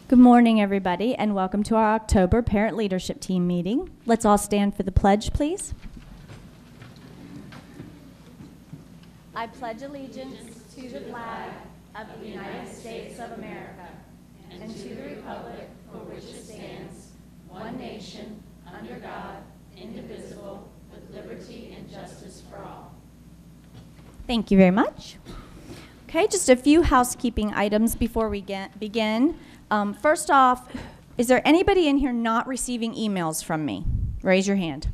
Good morning, everybody, and welcome to our October Parent Leadership Team meeting. Let's all stand for the pledge, please. I pledge allegiance to the flag of the United States of America and to the republic for which it stands, one nation, under God, indivisible, with liberty and justice for all. Thank you very much. Okay, just a few housekeeping items before we begin. First off, is there anybody in here not receiving emails from me? Raise your hand.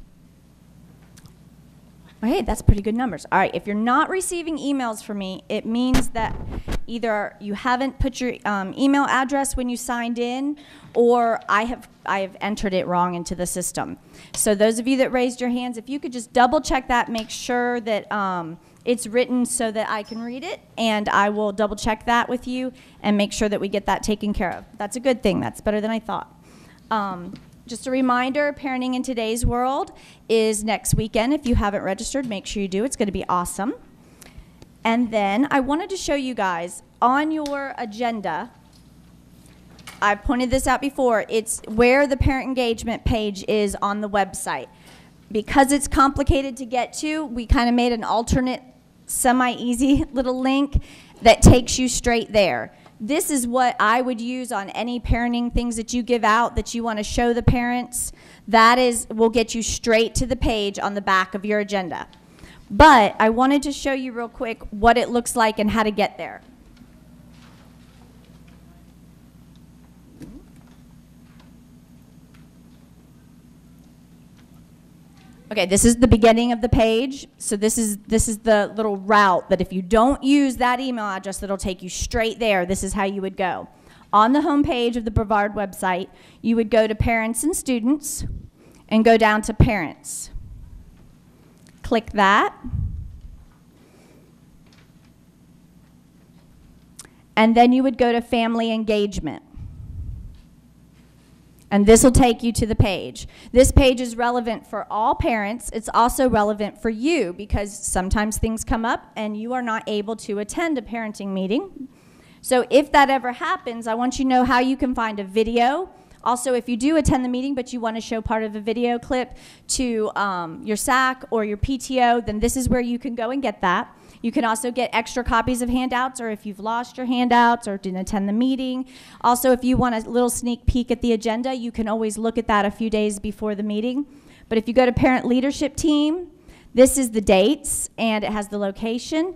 Okay, that's pretty good numbers. All right, if you're not receiving emails from me, it means that either you haven't put your email address when you signed in, or I have entered it wrong into the system. So those of you that raised your hands, if you could just double check that, make sure that it's written so that I can read it, and I will double check that with you and make sure that we get that taken care of. That's a good thing. That's better than I thought. Just a reminder, Parenting in Today's World is next weekend. If you haven't registered, make sure you do. It's going to be awesome. And then I wanted to show you guys on your agenda, I pointed this out before, it's where the parent engagement page is on the website. Because it's complicated to get to, we kind of made an alternate semi-easy little link that takes you straight there. This is what I would use on any parenting things that you give out that you want to show the parents. That will get you straight to the page on the back of your agenda. But I wanted to show you real quick what it looks like and how to get there. Okay, this is the beginning of the page. So this is the little route that if you don't use that email address, that'll take you straight there. This is how you would go. On the home page of the Brevard website, you would go to Parents and Students and go down to Parents. Click that. And then you would go to Family Engagement. And this will take you to the page. This page is relevant for all parents. It's also relevant for you because sometimes things come up and you are not able to attend a parenting meeting. So if that ever happens, I want you to know how you can find a video. Also, if you do attend the meeting but you want to show part of a video clip to your SAC or your PTO, then this is where you can go and get that. You can also get extra copies of handouts, or if you've lost your handouts or didn't attend the meeting. Also, if you want a little sneak peek at the agenda, you can always look at that a few days before the meeting. But if you go to Parent Leadership Team, this is the dates, and it has the location.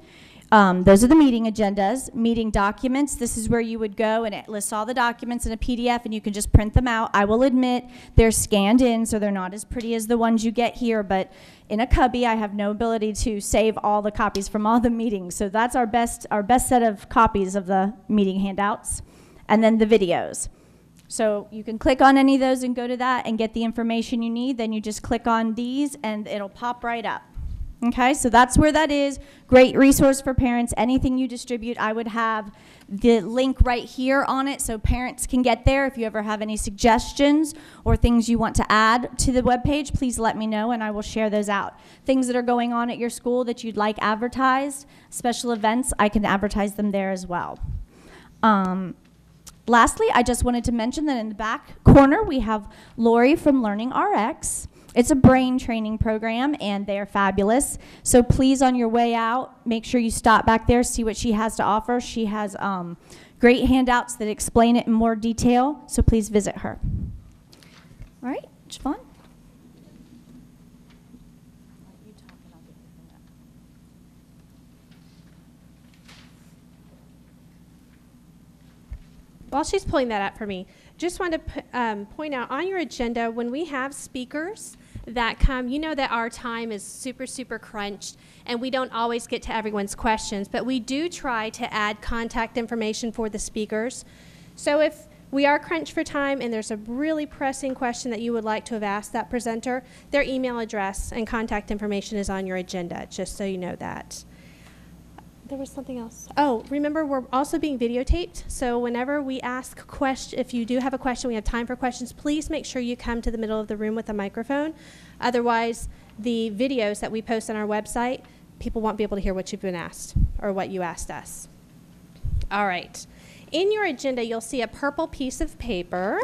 Those are the meeting agendas. Meeting documents, this is where you would go, and it lists all the documents in a PDF, and you can just print them out. I will admit they're scanned in, so they're not as pretty as the ones you get here, but in a cubby, I have no ability to save all the copies from all the meetings. So that's our best set of copies of the meeting handouts. And then the videos. So you can click on any of those and go to that and get the information you need. Then you just click on these, and it'll pop right up. Okay, so that's where that is. Great resource for parents. Anything you distribute, I would have the link right here on it so parents can get there. If you ever have any suggestions or things you want to add to the webpage, please let me know and I will share those out. Things that are going on at your school that you'd like advertised, special events, I can advertise them there as well. Lastly, I just wanted to mention that in the back corner we have Lori from Learning RX. It's a brain training program, and they're fabulous. So please, on your way out, make sure you stop back there, see what she has to offer. She has great handouts that explain it in more detail, so please visit her. All right, Siobhan? While she's pulling that up for me, just wanted to point out on your agenda, when we have speakers that come, you know that our time is super, super crunched, and we don't always get to everyone's questions, but we do try to add contact information for the speakers. So if we are crunched for time and there's a really pressing question that you would like to have asked that presenter, their email address and contact information is on your agenda, just so you know that. There was something else. Oh, remember, we're also being videotaped. So whenever we ask questions, if you do have a question, we have time for questions, please make sure you come to the middle of the room with a microphone. Otherwise, the videos that we post on our website, people won't be able to hear what you've been asked or what you asked us. All right. in your agenda, you'll see a purple piece of paper.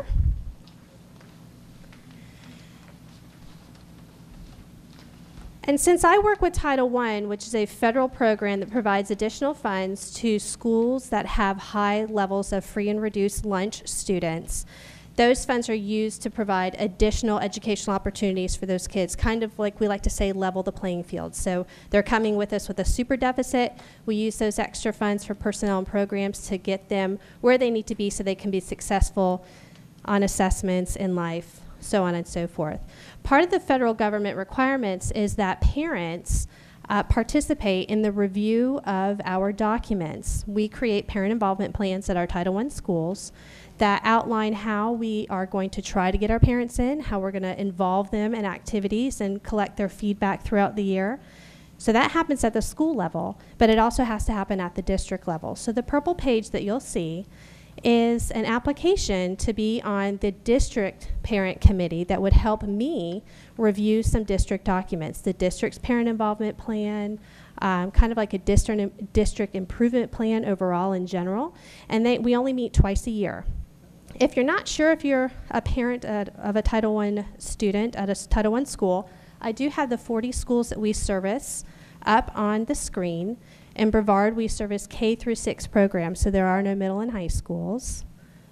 And since I work with Title I, which is a federal program that provides additional funds to schools that have high levels of free and reduced lunch students, those funds are used to provide additional educational opportunities for those kids, kind of like we like to say, level the playing field. So they're coming with us with a super deficit. We use those extra funds for personnel and programs to get them where they need to be so they can be successful on assessments in life, so on and so forth. Part of the federal government requirements is that parents participate in the review of our documents. We create parent involvement plans at our Title I schools that outline how we are going to try to get our parents in, how we're going to involve them in activities and collect their feedback throughout the year. So that happens at the school level, but it also has to happen at the district level. So the purple page that you'll see is an application to be on the district parent committee that would help me review some district documents, the district's parent involvement plan, kind of like a district improvement plan overall in general, and we only meet twice a year. If you're not sure if you're a parent of a Title I student at a Title I school, I do have the 40 schools that we service up on the screen. In Brevard, we service K through 6 programs, so there are no middle and high schools,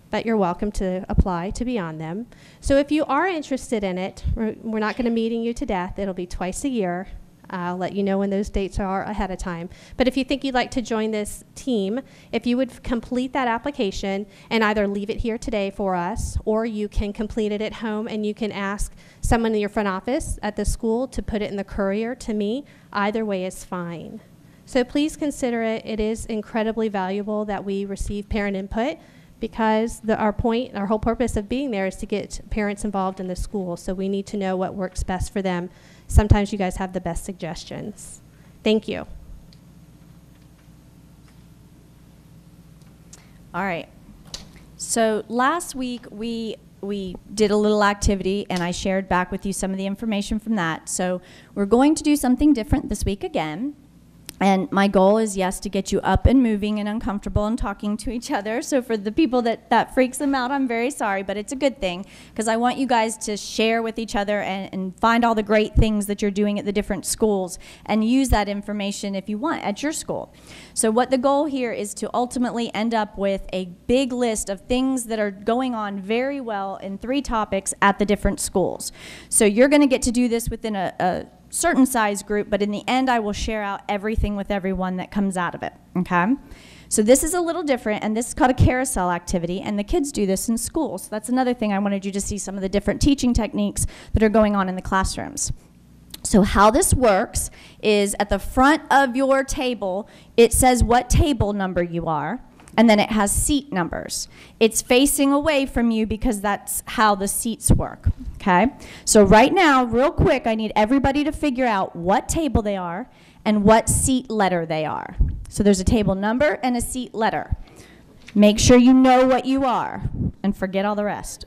but you're welcome to apply to be on them. So if you are interested in it, we're not going to meeting you to death. It'll be twice a year. I'll let you know when those dates are ahead of time. But if you think you'd like to join this team, if you would complete that application and either leave it here today for us, or you can complete it at home and you can ask someone in your front office at the school to put it in the courier to me, either way is fine. So please consider it. It is incredibly valuable that we receive parent input, because our whole purpose of being there is to get parents involved in the school. So we need to know what works best for them. Sometimes you guys have the best suggestions. Thank you. All right. So last week we did a little activity, and I shared back with you some of the information from that. So we're going to do something different this week again. And my goal is, yes, to get you up and moving and uncomfortable and talking to each other. So for the people that freaks them out, I'm very sorry, but it's a good thing, because I want you guys to share with each other and find all the great things that you're doing at the different schools and use that information if you want at your school. So what the goal here is to ultimately end up with a big list of things that are going on very well in 3 topics at the different schools. So you're going to get to do this within a certain size group, but in the end I will share out everything with everyone that comes out of it, okay? So this is a little different, and this is called a carousel activity, and the kids do this in school. So that's another thing. I wanted you to see some of the different teaching techniques that are going on in the classrooms. So how this works is at the front of your table, it says what table number you are, and then it has seat numbers. It's facing away from you because that's how the seats work, okay? So right now, real quick, I need everybody to figure out what table they are and what seat letter they are. So there's a table number and a seat letter. Make sure you know what you are and forget all the rest.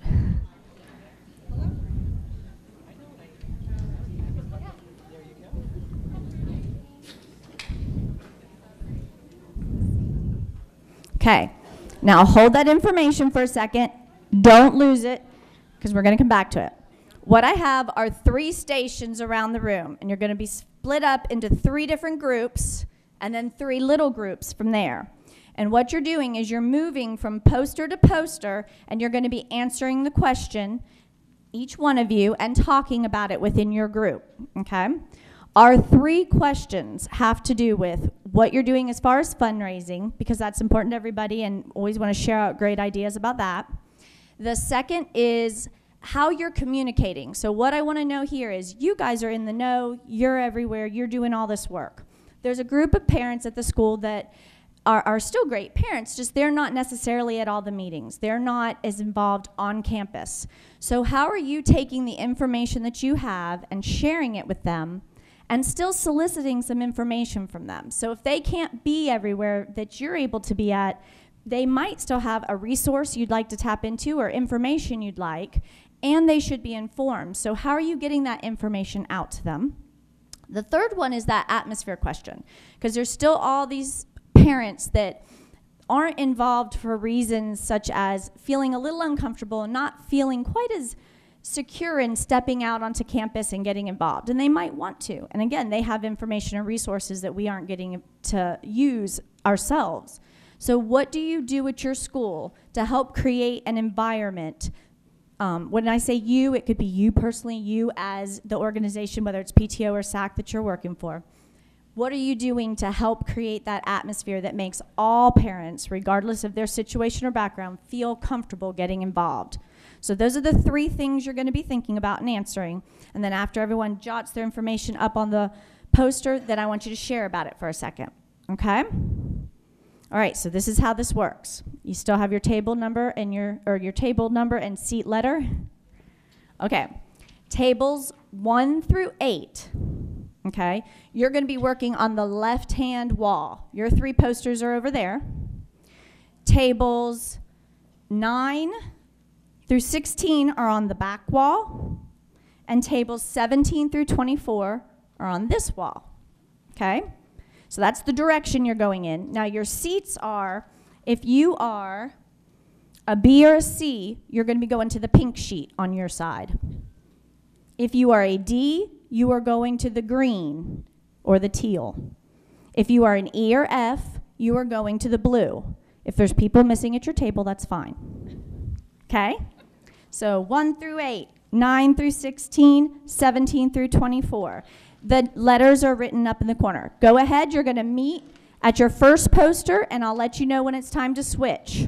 Okay. Now hold that information for a second. Don't lose it, because we're going to come back to it. What I have are 3 stations around the room, and you're going to be split up into 3 different groups and then 3 little groups from there. And what you're doing is you're moving from poster to poster, and you're going to be answering the question, each one of you, and talking about it within your group, okay? Our 3 questions have to do with what you're doing as far as fundraising, because that's important to everybody and always want to share out great ideas about that. The second is how you're communicating. So what I want to know here is you guys are in the know, you're everywhere, you're doing all this work. There's a group of parents at the school that are still great parents, just they're not necessarily at all the meetings. They're not as involved on campus. So how are you taking the information that you have and sharing it with them, and still soliciting some information from them? So if they can't be everywhere that you're able to be at, they might still have a resource you'd like to tap into or information you'd like, and they should be informed. So how are you getting that information out to them? The third one is that atmosphere question, because there's still all these parents that aren't involved for reasons such as feeling a little uncomfortable and not feeling quite as secure in stepping out onto campus and getting involved. And they might want to. And again, they have information and resources that we aren't getting to use ourselves. So what do you do at your school to help create an environment? When I say you, it could be you personally, you as the organization, whether it's PTO or SAC that you're working for. What are you doing to help create that atmosphere that makes all parents, regardless of their situation or background, feel comfortable getting involved? So those are the 3 things you're going to be thinking about and answering. And then after everyone jots their information up on the poster, then I want you to share about it for a second. Okay? All right, so this is how this works. You still have your table number and your table number and seat letter? Okay. Tables 1 through 8. Okay, you're going to be working on the left-hand wall. Your 3 posters are over there. Tables 9 through 16 are on the back wall, and tables 17 through 24 are on this wall. Okay, so that's the direction you're going in. Now your seats are, if you are a B or a C, you're going to be going to the pink sheet on your side. If you are a D, you are going to the green or the teal. If you are an E or F, you are going to the blue. If there's people missing at your table, that's fine. Okay? So 1 through 8, 9 through 16, 17 through 24. The letters are written up in the corner. Go ahead, you're going to meet at your first poster, and I'll let you know when it's time to switch.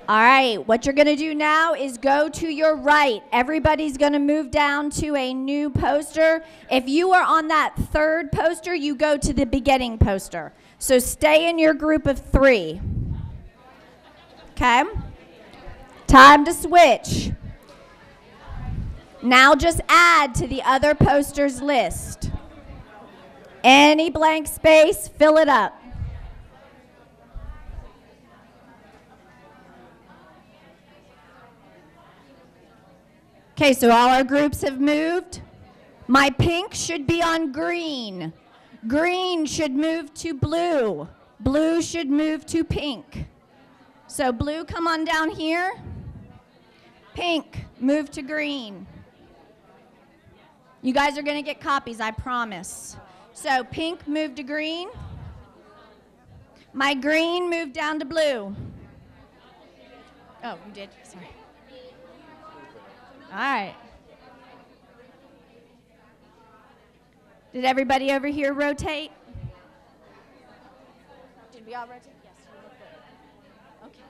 All right, what you're going to do now is go to your right. Everybody's going to move down to a new poster. If you are on that 3rd poster, you go to the beginning poster. So stay in your group of 3. Okay? Time to switch. Now just add to the other posters list. Any blank space, fill it up. Okay, so all our groups have moved. My pink should be on green. Green should move to blue. Blue should move to pink. So blue, come on down here. Pink, move to green. You guys are going to get copies, I promise. So pink, move to green. My green, move down to blue. Oh, you did? Sorry. All right. Did everybody over here rotate? Did we all rotate? Yes, you look good. Okay.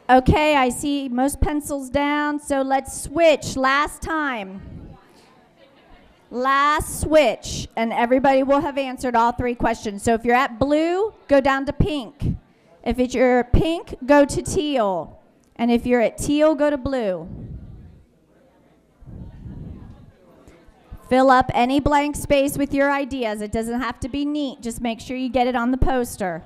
Okay, I see most pencils down, so let's switch. Last time. Last switch, and everybody will have answered all 3 questions. So if you're at blue, go down to pink. If it's your pink, go to teal. And if you're at teal, go to blue. Fill up any blank space with your ideas. It doesn't have to be neat. Just make sure you get it on the poster.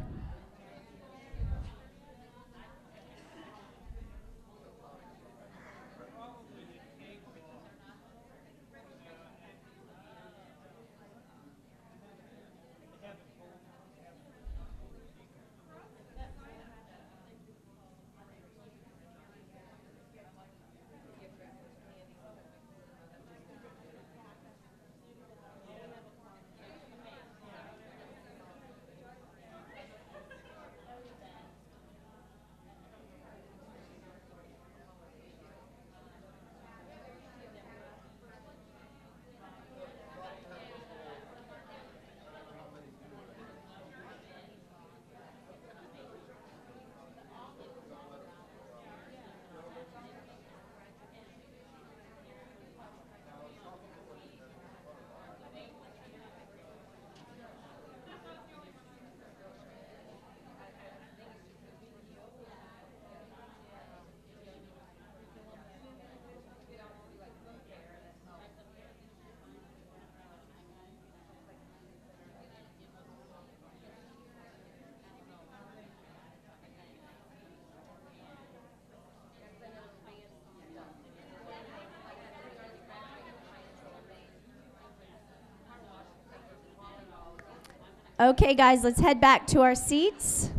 Okay, guys, let's head back to our seats.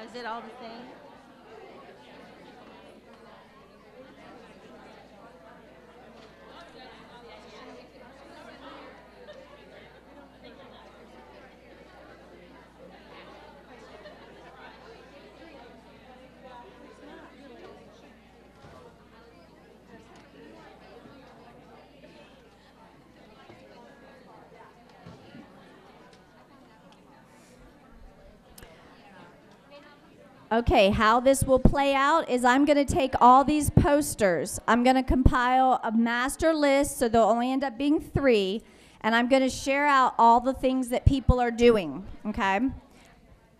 Is it all the same? Okay, how this will play out is I'm going to take all these posters. I'm going to compile a master list, so they'll only end up being 3, and I'm going to share out all the things that people are doing, okay?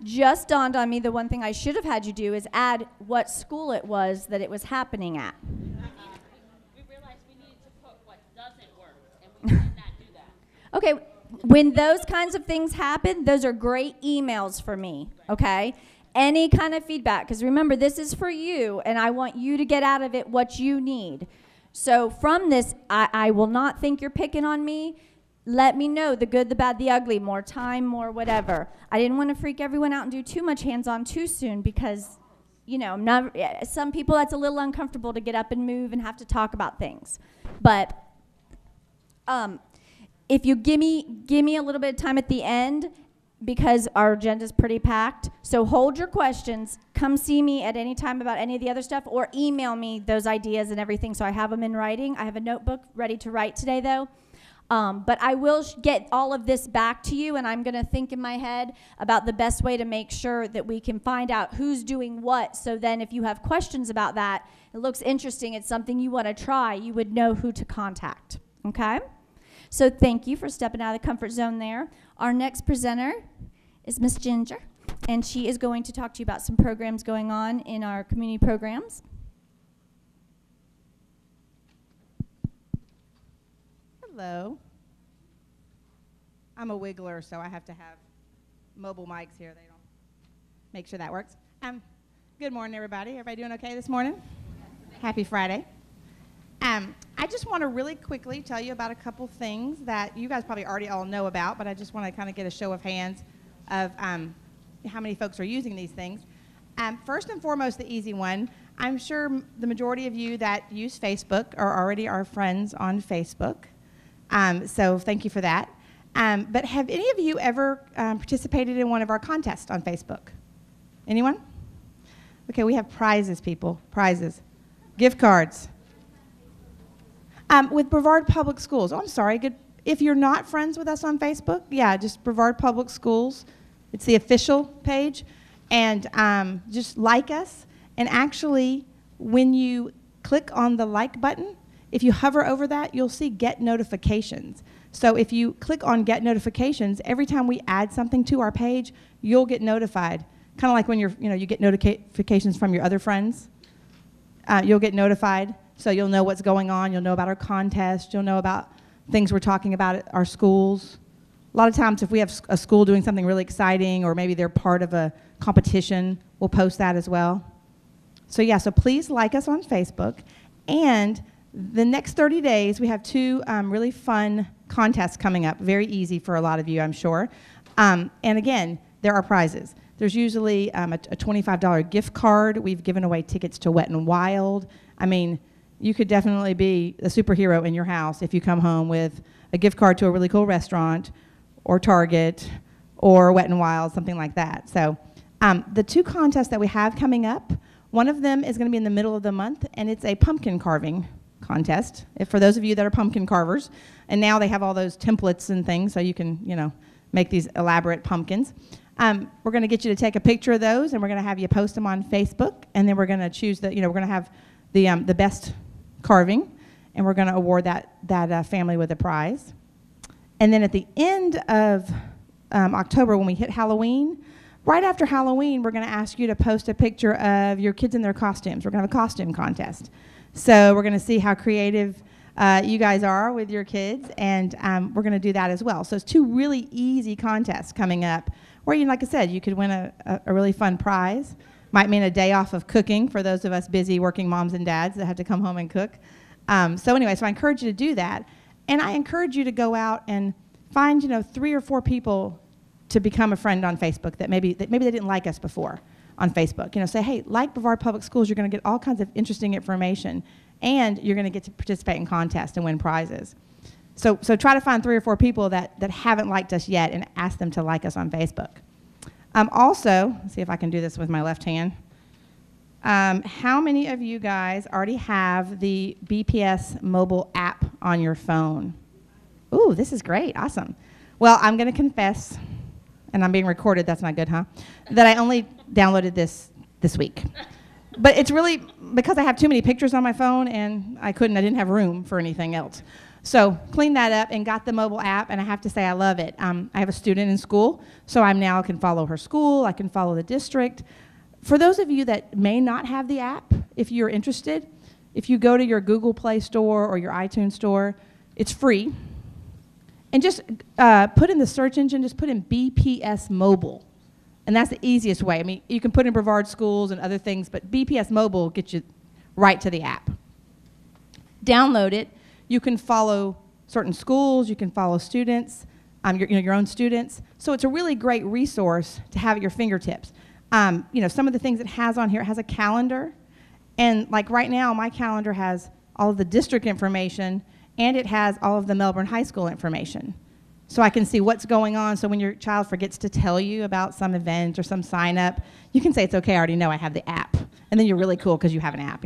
Just dawned on me the one thing I should have had you do is add what school it was that it was happening at. We realized we needed to put what doesn't work, and we did not do that. Okay, when those kinds of things happen, those are great emails for me, okay? Any kind of feedback, because remember, this is for you, and I want you to get out of it what you need. So from this, I will not think you're picking on me. let me know the good, the bad, the ugly, more time, more whatever. I didn't want to freak everyone out and do too much hands-on too soon because, you know, some people that's a little uncomfortable to get up and move and have to talk about things. But if you give me a little bit of time at the end, because our agenda's pretty packed, so hold your questions, come see me at any time about any of the other stuff, or email me those ideas and everything so I have them in writing. I have a notebook ready to write today though. But I will get all of this back to you, and I'm going to think in my head about the best way to make sure that we can find out who's doing what, so then if you have questions about that, it looks interesting, it's something you want to try, you would know who to contact, okay? So thank you for stepping out of the comfort zone there. Our next presenter is Miss Ginger, and she is going to talk to you about some programs going on in our community programs. Hello. I'm a wiggler, so I have to have mobile mics here. They don't make sure that works. Good morning, everybody. Everybody doing okay this morning? Happy Friday. I just want to really quickly tell you about a couple things that you guys probably already all know about, but I just want to kind of get a show of hands of how many folks are using these things. First and foremost, the easy one. I'm sure the majority of you that use Facebook are already our friends on Facebook. So thank you for that. But have any of you ever participated in one of our contests on Facebook? Anyone? Okay, we have prizes, people. Prizes. Gift cards. With Brevard Public Schools. Oh, I'm sorry. Good. If you're not friends with us on Facebook, yeah, just Brevard Public Schools. It's the official page. And just like us. And actually, when you click on the like button, if you hover over that, you'll see Get Notifications. So if you click on Get Notifications, every time we add something to our page, you'll get notified. Kind of like when you get notifications from your other friends. You'll get notified, so you'll know what's going on. You'll know about our contest. You'll know about things we're talking about at our schools. A lot of times if we have a school doing something really exciting, or maybe they're part of a competition, we'll post that as well. So yeah, so please like us on Facebook. And the next 30 days, we have two really fun contests coming up. Very easy for a lot of you, I'm sure. And again, there are prizes. There's usually a $25 gift card. We've given away tickets to Wet n Wild. I mean, you could definitely be a superhero in your house if you come home with a gift card to a really cool restaurant, or Target, or Wet n Wild, something like that. So the two contests that we have coming up, one of them is going to be in the middle of the month, and it's a pumpkin carving contest, for those of you that are pumpkin carvers. And now they have all those templates and things, so you can, make these elaborate pumpkins. We're going to get you to take a picture of those, and we're going to have you post them on Facebook, and then we're going to choose we're going to have the best carving, and we're going to award that family with a prize. And then at the end of October, when we hit Halloween, right after Halloween, we're going to ask you to post a picture of your kids in their costumes. We're going to have a costume contest. So we're going to see how creative you guys are with your kids, and we're going to do that as well. So it's two really easy contests coming up where, like I said, you could win a really fun prize. Might mean a day off of cooking for those of us busy working moms and dads that have to come home and cook. So I encourage you to do that. And I encourage you to go out and find, 3 or 4 people to become a friend on Facebook that maybe they didn't like us before on Facebook. Say, hey, like Brevard Public Schools, you're going to get all kinds of interesting information, and you're going to get to participate in contests and win prizes. So try to find 3 or 4 people that haven't liked us yet and ask them to like us on Facebook. Also, let's see if I can do this with my left hand. How many of you guys already have the BPS mobile app on your phone? Ooh, this is great. Awesome. Well, I'm going to confess, and I'm being recorded. That's not good, huh? That I only downloaded this week. But it's really because I have too many pictures on my phone, and I didn't have room for anything else. So cleaned that up and got the mobile app, and I have to say I love it. I have a student in school, so I now can follow her school. I can follow the district. For those of you that may not have the app, if you're interested, if you go to your Google Play Store or your iTunes Store, it's free. And just put in the search engine, just put in BPS Mobile. And that's the easiest way. I mean, you can put in Brevard Schools and other things, but BPS Mobile will get you right to the app. Download it. You can follow certain schools. You can follow students, your own students. So it's a really great resource to have at your fingertips. Some of the things it has on here, it has a calendar. And like right now, my calendar has all of the district information, and it has all of the Melbourne High School information. So I can see what's going on. So when your child forgets to tell you about some event or some sign up, you can say, it's okay, I already know, I have the app. And then you're really cool because you have an app,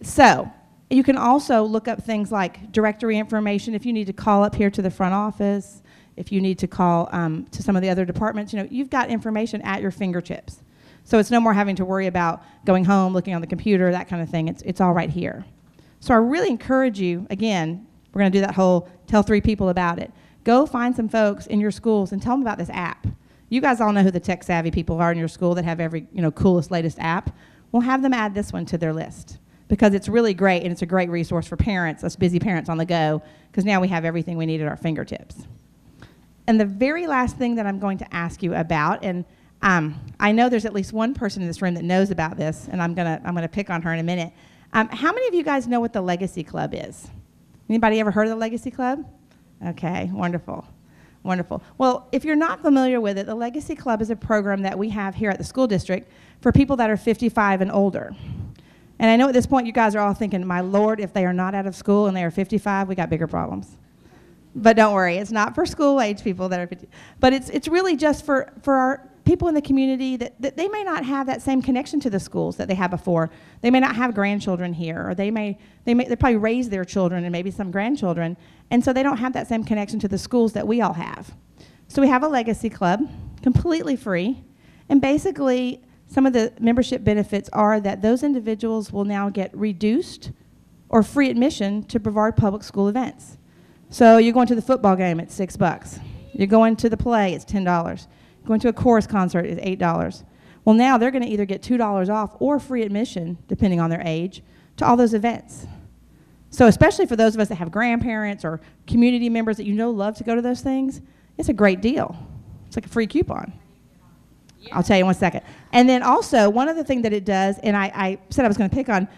So you can also look up things like directory information if you need to call up here to the front office, if you need to call to some of the other departments. You've got information at your fingertips. So it's no more having to worry about going home, looking on the computer, that kind of thing. It's all right here. So I really encourage you, again, we're going to do that whole tell 3 people about it. Go find some folks in your schools and tell them about this app. You guys all know who the tech-savvy people are in your school that have every coolest, latest app. Well, have them add this one to their list because it's really great, and it's a great resource for parents, us busy parents on the go, because now we have everything we need at our fingertips. And the very last thing that I'm going to ask you about, and I know there's at least one person in this room that knows about this, and I'm gonna pick on her in a minute. How many of you guys know what the Legacy Club is? Anybody ever heard of the Legacy Club? Okay, wonderful, wonderful. Well, if you're not familiar with it, the Legacy Club is a program that we have here at the school district for people that are 55 and older. And I know at this point you guys are all thinking, my Lord, if they are not out of school and they are 55, we got bigger problems. But don't worry, it's not for school age people that are 50. But it's really just for our people in the community that they may not have that same connection to the schools that they had before. They may not have grandchildren here, or they probably raise their children and maybe some grandchildren, and so they don't have that same connection to the schools that we all have. So we have a Legacy Club, completely free, and basically some of the membership benefits are that those individuals will now get reduced or free admission to Brevard Public School events. So you're going to the football game, it's $6. You're going to the play, it's $10. Going to a chorus concert is $8. Well, now they're going to either get $2 off or free admission, depending on their age, to all those events. So especially for those of us that have grandparents or community members that love to go to those things, it's a great deal. It's like a free coupon. Yeah. I'll tell you in 1 second. And then also, one other thing that it does, and I said I was going to pick on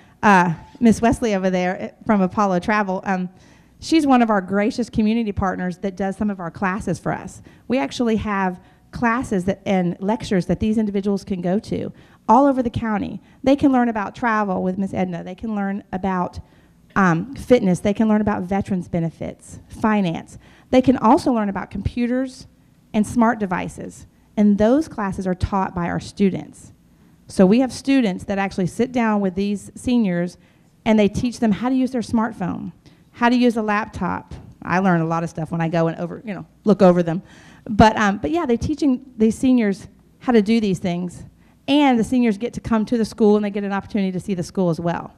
Miss Wesley over there from Apollo Travel. She's one of our gracious community partners that does some of our classes for us. We actually have classes and lectures that these individuals can go to all over the county. They can learn about travel with Miss Edna. They can learn about fitness. They can learn about veterans benefits, finance. They can also learn about computers and smart devices. And those classes are taught by our students. So we have students that actually sit down with these seniors and they teach them how to use their smartphone, how to use a laptop. I learn a lot of stuff when I go and look over them. But yeah, they're teaching these seniors how to do these things, and the seniors get to come to the school and they get an opportunity to see the school as well.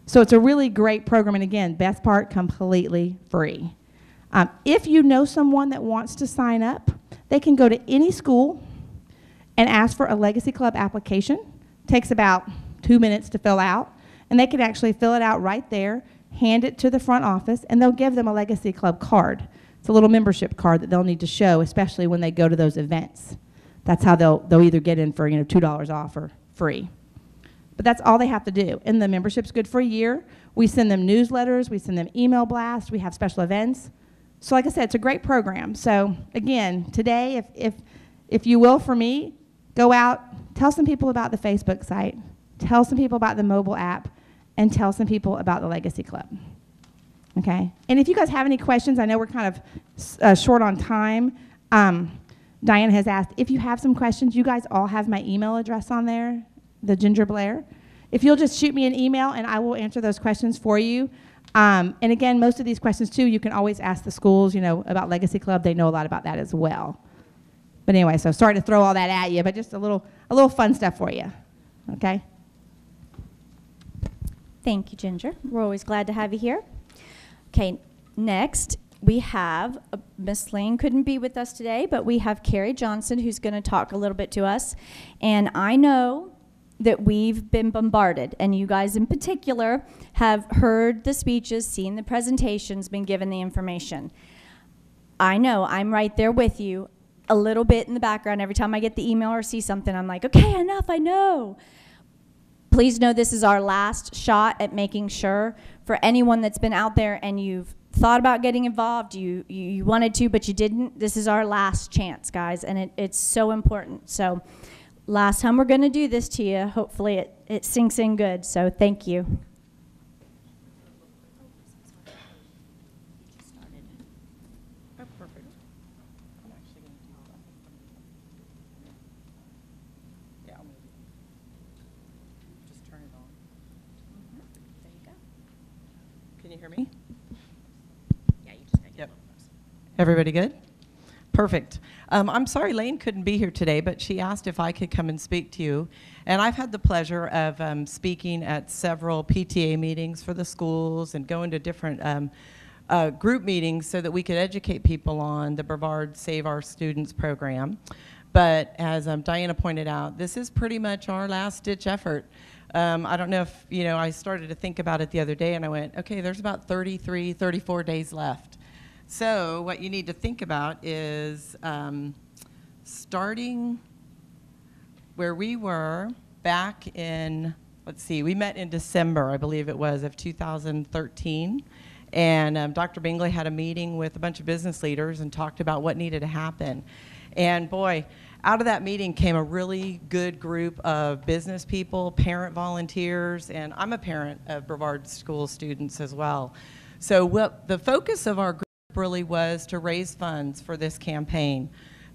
So it's a really great program, and again, best part, completely free. If you know someone that wants to sign up, they can go to any school and ask for a Legacy Club application. Takes about 2 minutes to fill out, and they can actually fill it out right there, hand it to the front office, and they'll give them a Legacy Club card. It's a little membership card that they'll need to show, especially when they go to those events. That's how they'll either get in for $2 off or free. But that's all they have to do. And the membership's good for a year. We send them newsletters, we send them email blasts, we have special events. So like I said, it's a great program. So again, today, if you will, for me, go out, tell some people about the Facebook site, tell some people about the mobile app, and tell some people about the Legacy Club. Okay? And if you guys have any questions, I know we're kind of short on time. Diana has asked, if you have some questions, you guys all have my email address on there, the Ginger Blair. If you'll just shoot me an email and I will answer those questions for you. And again, most of these questions too, you can always ask the schools, about Legacy Club. They know a lot about that as well. But anyway, so sorry to throw all that at you, but just a little fun stuff for you. Okay? Thank you, Ginger. We're always glad to have you here. Okay, next we have, Miss Lane couldn't be with us today, but we have Carrie Johnson who's going to talk a little bit to us. And I know that we've been bombarded, and you guys in particular have heard the speeches, seen the presentations, been given the information. I know, I'm right there with you, a little bit in the background. Every time I get the email or see something, I'm like, okay, enough, I know. Please know this is our last shot at making sure for anyone that's been out there and you've thought about getting involved, you wanted to, but you didn't, this is our last chance, guys, and it's so important. So last time we're going to do this to you. Hopefully it sinks in good. So thank you. Oh, perfect. I'm actually going to do that. Yeah, I'm going to just turn it on. There you go. Can you hear me? Yeah, you just got Yep. Everybody good? Perfect. I'm sorry Lane couldn't be here today, but she asked if I could come and speak to you. And I've had the pleasure of speaking at several PTA meetings for the schools and going to different group meetings so that we could educate people on the Brevard Save Our Students program. But as Diana pointed out, this is pretty much our last ditch effort. I don't know if, I started to think about it the other day and I went, okay, there's about 33, 34 days left. So what you need to think about is starting where we were back in, let's see, we met in December, I believe it was, of 2013. And Dr. Bingley had a meeting with a bunch of business leaders and talked about what needed to happen. And boy, out of that meeting came a really good group of business people, parent volunteers, and I'm a parent of Brevard school students as well. So what the focus of our group really was to raise funds for this campaign.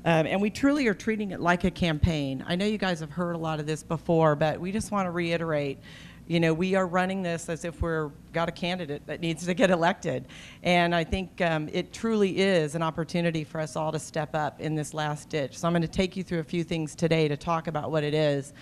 And we truly are treating it like a campaign. I know you guys have heard a lot of this before, but we just want to reiterate, we are running this as if we've got a candidate that needs to get elected. And I think it truly is an opportunity for us all to step up in this last ditch. So I'm going to take you through a few things today to talk about what it is.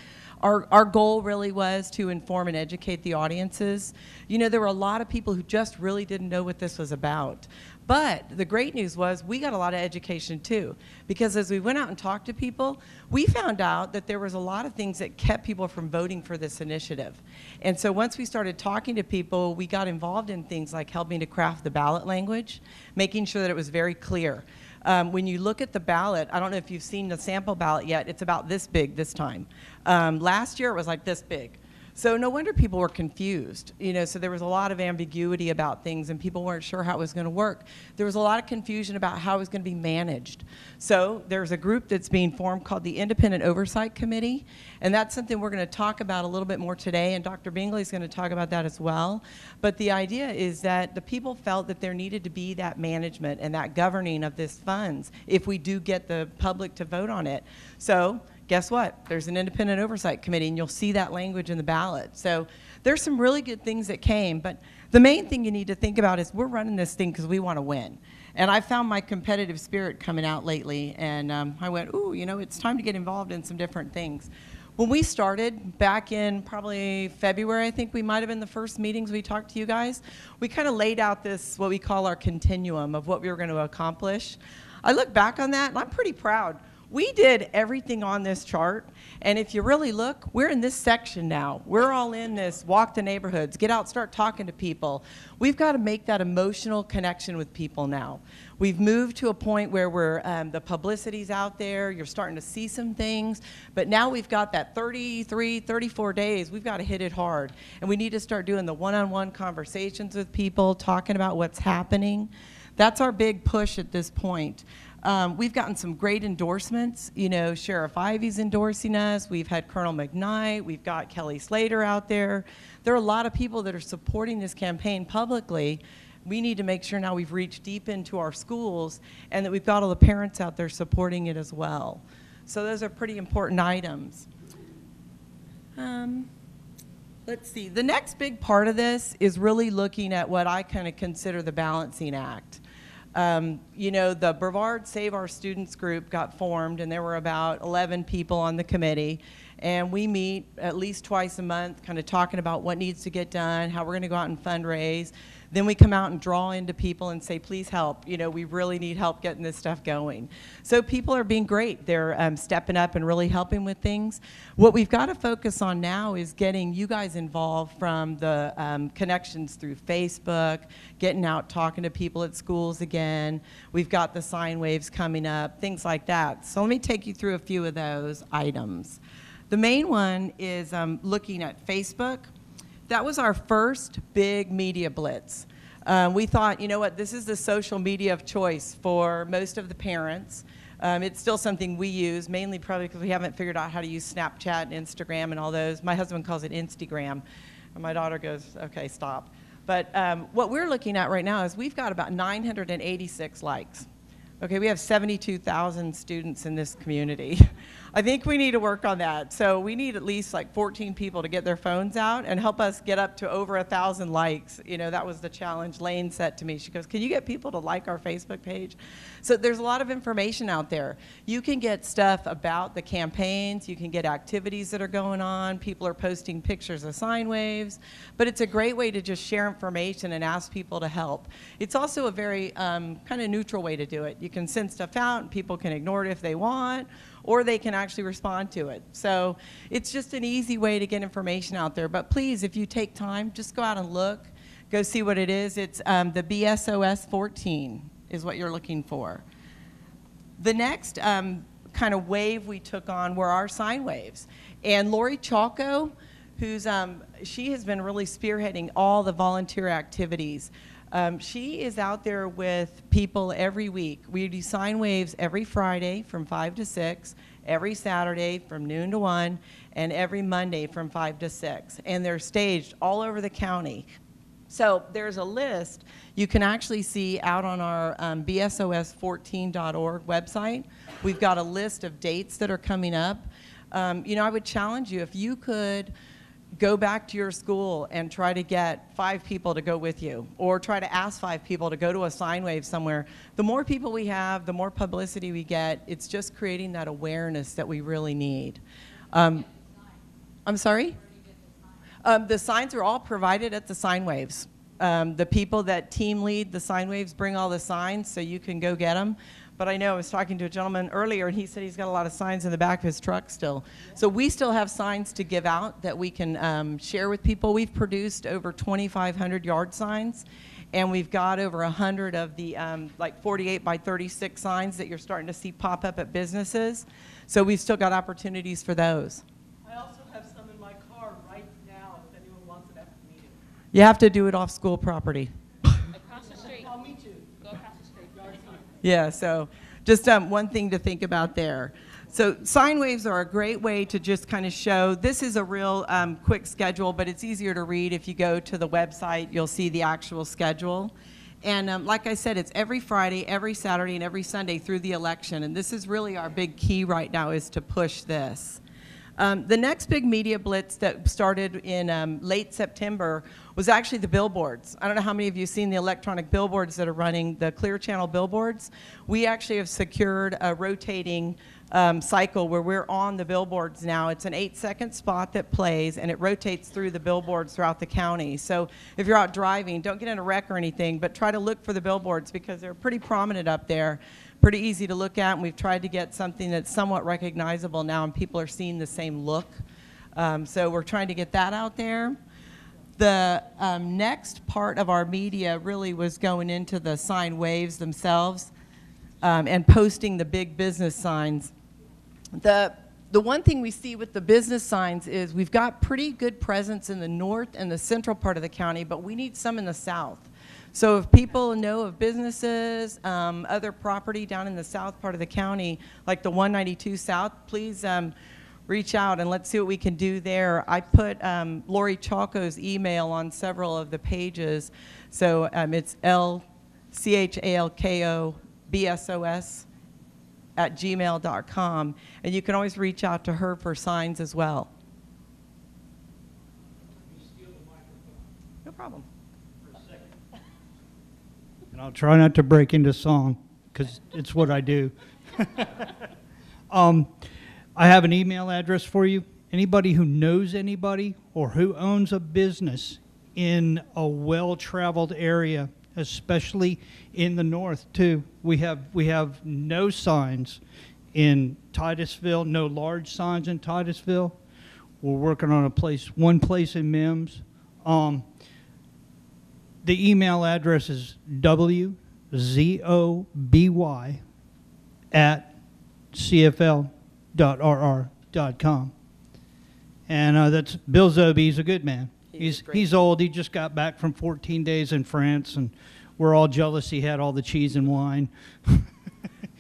Our goal really was to inform and educate the audiences. There were a lot of people who just really didn't know what this was about. But the great news was we got a lot of education too, because as we went out and talked to people, we found out that there was a lot of things that kept people from voting for this initiative. And so once we started talking to people, we got involved in things like helping to craft the ballot language, making sure that it was very clear. When you look at the ballot, I don't know if you've seen the sample ballot yet, it's about this big this time. Last year it was like this big. So no wonder people were confused, so there was a lot of ambiguity about things and people weren't sure how it was going to work. There was a lot of confusion about how it was going to be managed. So there's a group that's being formed called the Independent Oversight Committee, and that's something we're going to talk about a little bit more today, and Dr. Bingley is going to talk about that as well. But the idea is that the people felt that there needed to be that management and that governing of this funds if we do get the public to vote on it. So guess what? There's an independent oversight committee, and you'll see that language in the ballot. So there's some really good things that came, but the main thing you need to think about is we're running this thing because we want to win. And I found my competitive spirit coming out lately, and I went, ooh, it's time to get involved in some different things. When we started back in probably February, I think we might have been the first meetings we talked to you guys, we kind of laid out this, what we call our continuum of what we were going to accomplish. I look back on that, and I'm pretty proud. We did everything on this chart, and if you really look, we're in this section now. We're all in this walk the neighborhoods, get out, start talking to people. We've got to make that emotional connection with people now. We've moved to a point where the publicity's out there, you're starting to see some things, but now we've got that 33, 34 days, we've got to hit it hard. And we need to start doing the one-on-one conversations with people, talking about what's happening. That's our big push at this point. We've gotten some great endorsements. Sheriff Ivey's endorsing us. We've had Colonel McKnight. We've got Kelly Slater out there. There are a lot of people that are supporting this campaign publicly. We need to make sure now we've reached deep into our schools and that we've got all the parents out there supporting it as well. So those are pretty important items. Let's see. The next big part of this is really looking at what I kind of consider the balancing act. The Brevard Save Our Students group got formed, and there were about 11 people on the committee, and we meet at least twice a month kind of talking about what needs to get done, how we're going to go out and fundraise. Then we come out and draw into people and say, please help. We really need help getting this stuff going. So people are being great. They're stepping up and really helping with things. What we've got to focus on now is getting you guys involved from the connections through Facebook, getting out talking to people at schools again. We've got the sine waves coming up, things like that. So let me take you through a few of those items. The main one is looking at Facebook. That was our first big media blitz. We thought, you know what, this is the social media of choice for most of the parents. It's still something we use, mainly probably because we haven't figured out how to use Snapchat and Instagram and all those. My husband calls it Instagram, and my daughter goes, okay, stop. But what we're looking at right now is we've got about 986 likes. Okay, we have 72,000 students in this community. I think we need to work on that. So we need at least like 14 people to get their phones out and help us get up to over 1,000 likes. You know, that was the challenge Lane set to me. She goes, can you get people to like our Facebook page? So there's a lot of information out there. You can get stuff about the campaigns. You can get activities that are going on. People are posting pictures of sine waves. But it's a great way to just share information and ask people to help. It's also a very kind of neutral way to do it. You can send stuff out and people can ignore it if they want, or they can actually respond to it. So it's just an easy way to get information out there. But please, if you take time, just go out and look, go see what it is. It's the BSOS 14 is what you're looking for. The next kind of wave we took on were our sine waves. And Lori Chalco, who's, she has been really spearheading all the volunteer activities. She is out there with people every week. We do sine waves every Friday from 5 to 6, every Saturday from noon to 1, and every Monday from 5 to 6. And they're staged all over the county. So there's a list you can actually see out on our bsos14.org website. We've got a list of dates that are coming up. You know, I would challenge you, if you could go back to your school and try to get 5 people to go with you, or try to ask 5 people to go to a sine wave somewhere. The more people we have, the more publicity we get. It's just creating that awareness that we really need. I'm sorry? The signs are all provided at the sine waves. The people that team lead the sine waves bring all the signs, so you can go get them. But I know I was talking to a gentleman earlier, and he said he's got a lot of signs in the back of his truck still. So we still have signs to give out that we can share with people. We've produced over 2,500 yard signs, and we've got over 100 of the like 48 by 36 signs that you're starting to see pop up at businesses. So we've still got opportunities for those. I also have some in my car right now if anyone wants it after the meeting. You have to do it off school property. Across the street. Oh, me too. Go across the street. Yard sign. Yeah, so just one thing to think about there. So sine waves are a great way to just kind of show, this is a real quick schedule, but it's easier to read if you go to the website. You'll see the actual schedule. And like I said, it's every Friday, every Saturday, and every Sunday through the election. And this is really our big key right now, is to push this. The next big media blitz that started in late September was actually the billboards. I don't know how many of you have seen the electronic billboards that are running, the Clear Channel billboards. We actually have secured a rotating cycle where we're on the billboards now. It's an 8-second spot that plays, and it rotates through the billboards throughout the county. So if you're out driving, don't get in a wreck or anything, but try to look for the billboards because they're pretty prominent up there. Pretty easy to look at, and we've tried to get something that's somewhat recognizable now, and people are seeing the same look. So we're trying to get that out there. The next part of our media really was going into the sine waves themselves and posting the big business signs. The one thing we see with the business signs is we've got pretty good presence in the north and the central part of the county, but we need some in the south. So if people know of businesses, other property down in the south part of the county, like the 192 South, please reach out and let's see what we can do there. I put Lori Chalco's email on several of the pages. So it's lchalkobsos@gmail.com, and you can always reach out to her for signs as well. No problem. And I'll try not to break into song because it's what I do. I have an email address for you. Anybody who knows anybody or who owns a business in a well-traveled area, especially in the north too. We have no signs in Titusville, no large signs in Titusville. We're working on one place in Mims. The email address is wzoby@cfl.rr.com. And that's Bill Zoby. He's a good man. He's old. He just got back from 14 days in France, and we're all jealous he had all the cheese and wine.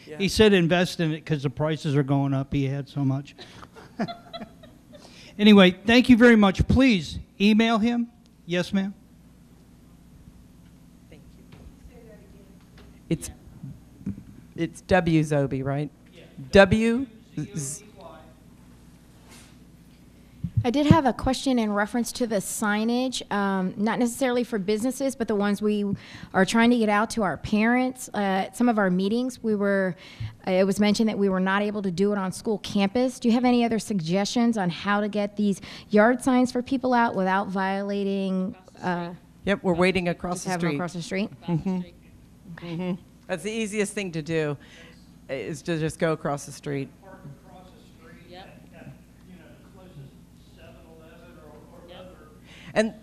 Yeah. He said invest in it because the prices are going up. He had so much. Anyway, thank you very much. Please email him. Yes, ma'am. Thank you. It's W Zoby, right? Yeah. W. I did have a question in reference to the signage, not necessarily for businesses, but the ones we are trying to get out to our parents. At some of our meetings, it was mentioned that we were not able to do it on school campus. Do you have any other suggestions on how to get these yard signs for people out without violating? Yep, we're waiting across the have them street. across the street? Okay. Mm-hmm. That's the easiest thing to do, is to just go across the street. And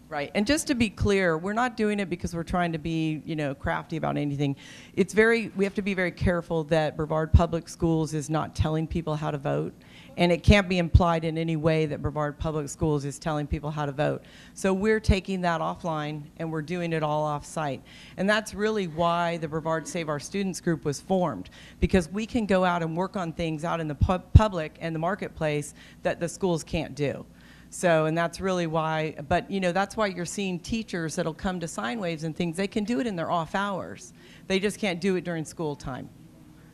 right. And just to be clear, we're not doing it because we're trying to be, crafty about anything. We have to be very careful that Brevard Public Schools is not telling people how to vote. And it can't be implied in any way that Brevard Public Schools is telling people how to vote. So we're taking that offline and we're doing it all off-site. And that's really why the Brevard Save Our Students group was formed, because we can go out and work on things out in the public and the marketplace that the schools can't do. So, and that's really why, but that's why you're seeing teachers that'll come to sine waves and things. They can do it in their off hours. They just can't do it during school time.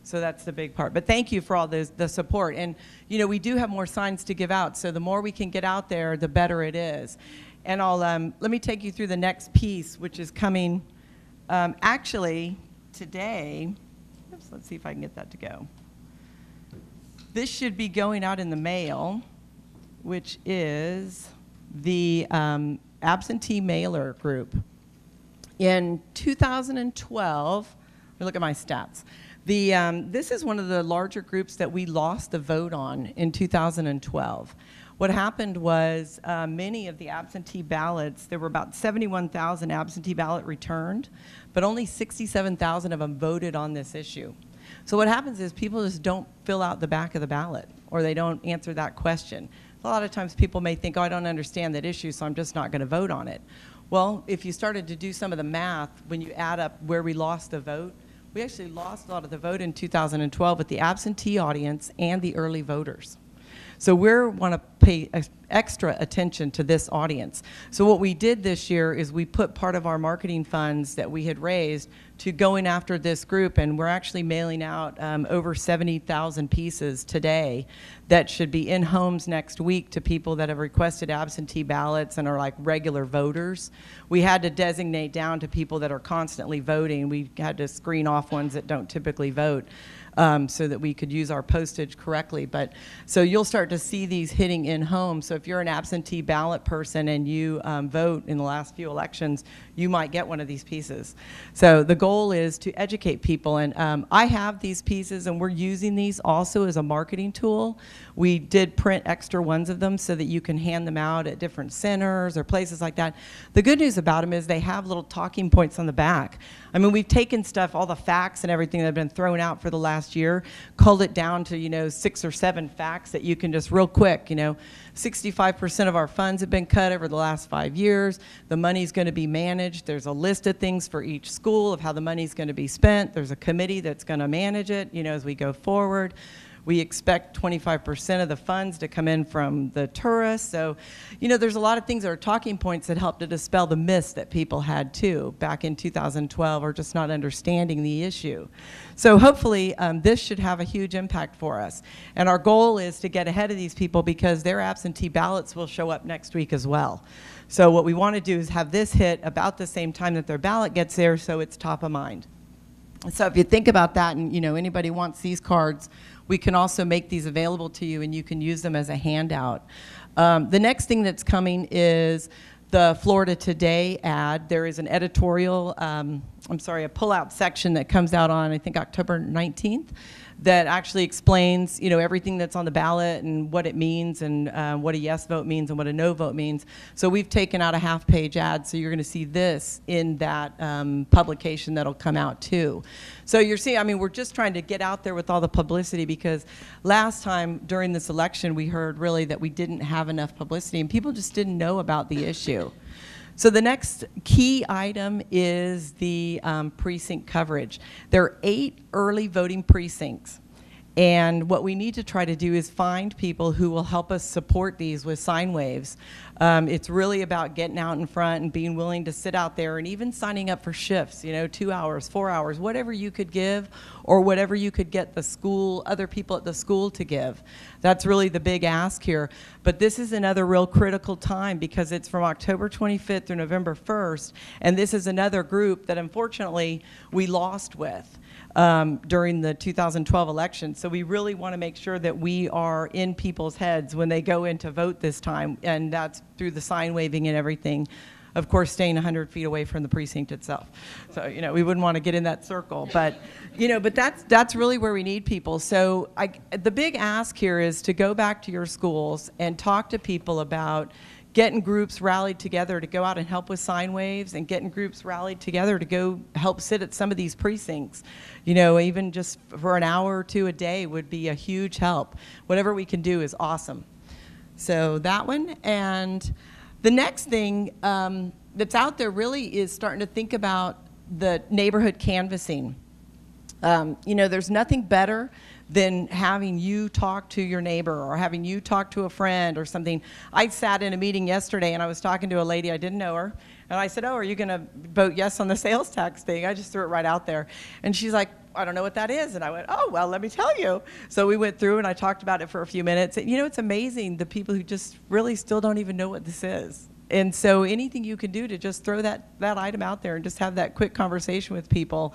So that's the big part. But thank you for all the support. And, we do have more signs to give out. So the more we can get out there, the better it is. And let me take you through the next piece, which is coming actually today. Oops, let's see if I can get that to go. This should be going out in the mail, which is the absentee mailer group. In 2012, let me look at my stats. This is one of the larger groups that we lost the vote on in 2012. What happened was many of the absentee ballots, there were about 71,000 absentee ballot returned, but only 67,000 of them voted on this issue. So what happens is people just don't fill out the back of the ballot, or they don't answer that question. A lot of times people may think, oh, I don't understand that issue, so I'm just not going to vote on it. Well, if you started to do some of the math, when you add up where we lost the vote, we actually lost a lot of the vote in 2012 with the absentee audience and the early voters. So we want to pay extra attention to this audience. So what we did this year is we put part of our marketing funds that we had raised to going after this group, and we're actually mailing out over 70,000 pieces today that should be in homes next week to people that have requested absentee ballots and are like regular voters. We had to designate down to people that are constantly voting. We had to screen off ones that don't typically vote. So that we could use our postage correctly. But so you'll start to see these hitting in homes. So if you're an absentee ballot person and you vote in the last few elections, you might get one of these pieces. So the goal is to educate people. And I have these pieces, and we're using these also as a marketing tool. We did print extra ones of them so that you can hand them out at different centers or places like that. The good news about them is they have little talking points on the back. I mean, we've taken stuff, all the facts and everything that have been thrown out for the last year, culled it down to, 6 or 7 facts that you can just real quick, 65% of our funds have been cut over the last 5 years. The money's going to be managed. There's a list of things for each school of how the money's going to be spent. There's a committee that's going to manage it, as we go forward. We expect 25% of the funds to come in from the tourists. So, there's a lot of things that are talking points that help to dispel the myths that people had too back in 2012 or just not understanding the issue. So hopefully this should have a huge impact for us. And our goal is to get ahead of these people because their absentee ballots will show up next week as well. So what we want to do is have this hit about the same time that their ballot gets there so it's top of mind. So if you think about that and anybody wants these cards, we can also make these available to you and you can use them as a handout. The next thing that's coming is the Florida Today ad. There is an editorial, a pullout section that comes out on, I think, October 19th that actually explains, you know, everything that's on the ballot and what it means and what a yes vote means and what a no vote means. So we've taken out a half-page ad, so you're going to see this in that publication that'll come out too. So you're seeing, I mean, we're just trying to get out there with all the publicity, because last time during this election we heard really that we didn't have enough publicity and people just didn't know about the issue. So the next key item is the precinct coverage. There are 8 early voting precincts. And what we need to try to do is find people who will help us support these with sine waves. It's really about getting out in front and being willing to sit out there and even signing up for shifts, you know, 2 hours, 4 hours, whatever you could give or whatever you could get the school, other people at the school to give. That's really the big ask here. But this is another real critical time because it's from October 25th through November 1st. And this is another group that unfortunately we lost with during the 2012 election. So we really want to make sure that we are in people's heads when they go in to vote this time, and that's through the sign waving and everything. Of course, staying 100 feet away from the precinct itself. So, you know, we wouldn't want to get in that circle, but, you know, but that's really where we need people. So the big ask here is to go back to your schools and talk to people about getting groups rallied together to go out and help with sign waves, and getting groups rallied together to go help sit at some of these precincts. You know, even just for an hour or two a day would be a huge help. Whatever we can do is awesome. So that one. And the next thing that's out there really is starting to think about the neighborhood canvassing. You know, there's nothing better than having you talk to your neighbor or having you talk to a friend or something. I sat in a meeting yesterday and I was talking to a lady, I didn't know her, and I said, oh, are you going to vote yes on the sales tax thing? I just threw it right out there. And she's like, I don't know what that is. And I went, oh, well, let me tell you. So we went through and I talked about it for a few minutes. And, you know, it's amazing the people who just really still don't even know what this is. And so anything you can do to just throw that item out there and just have that quick conversation with people,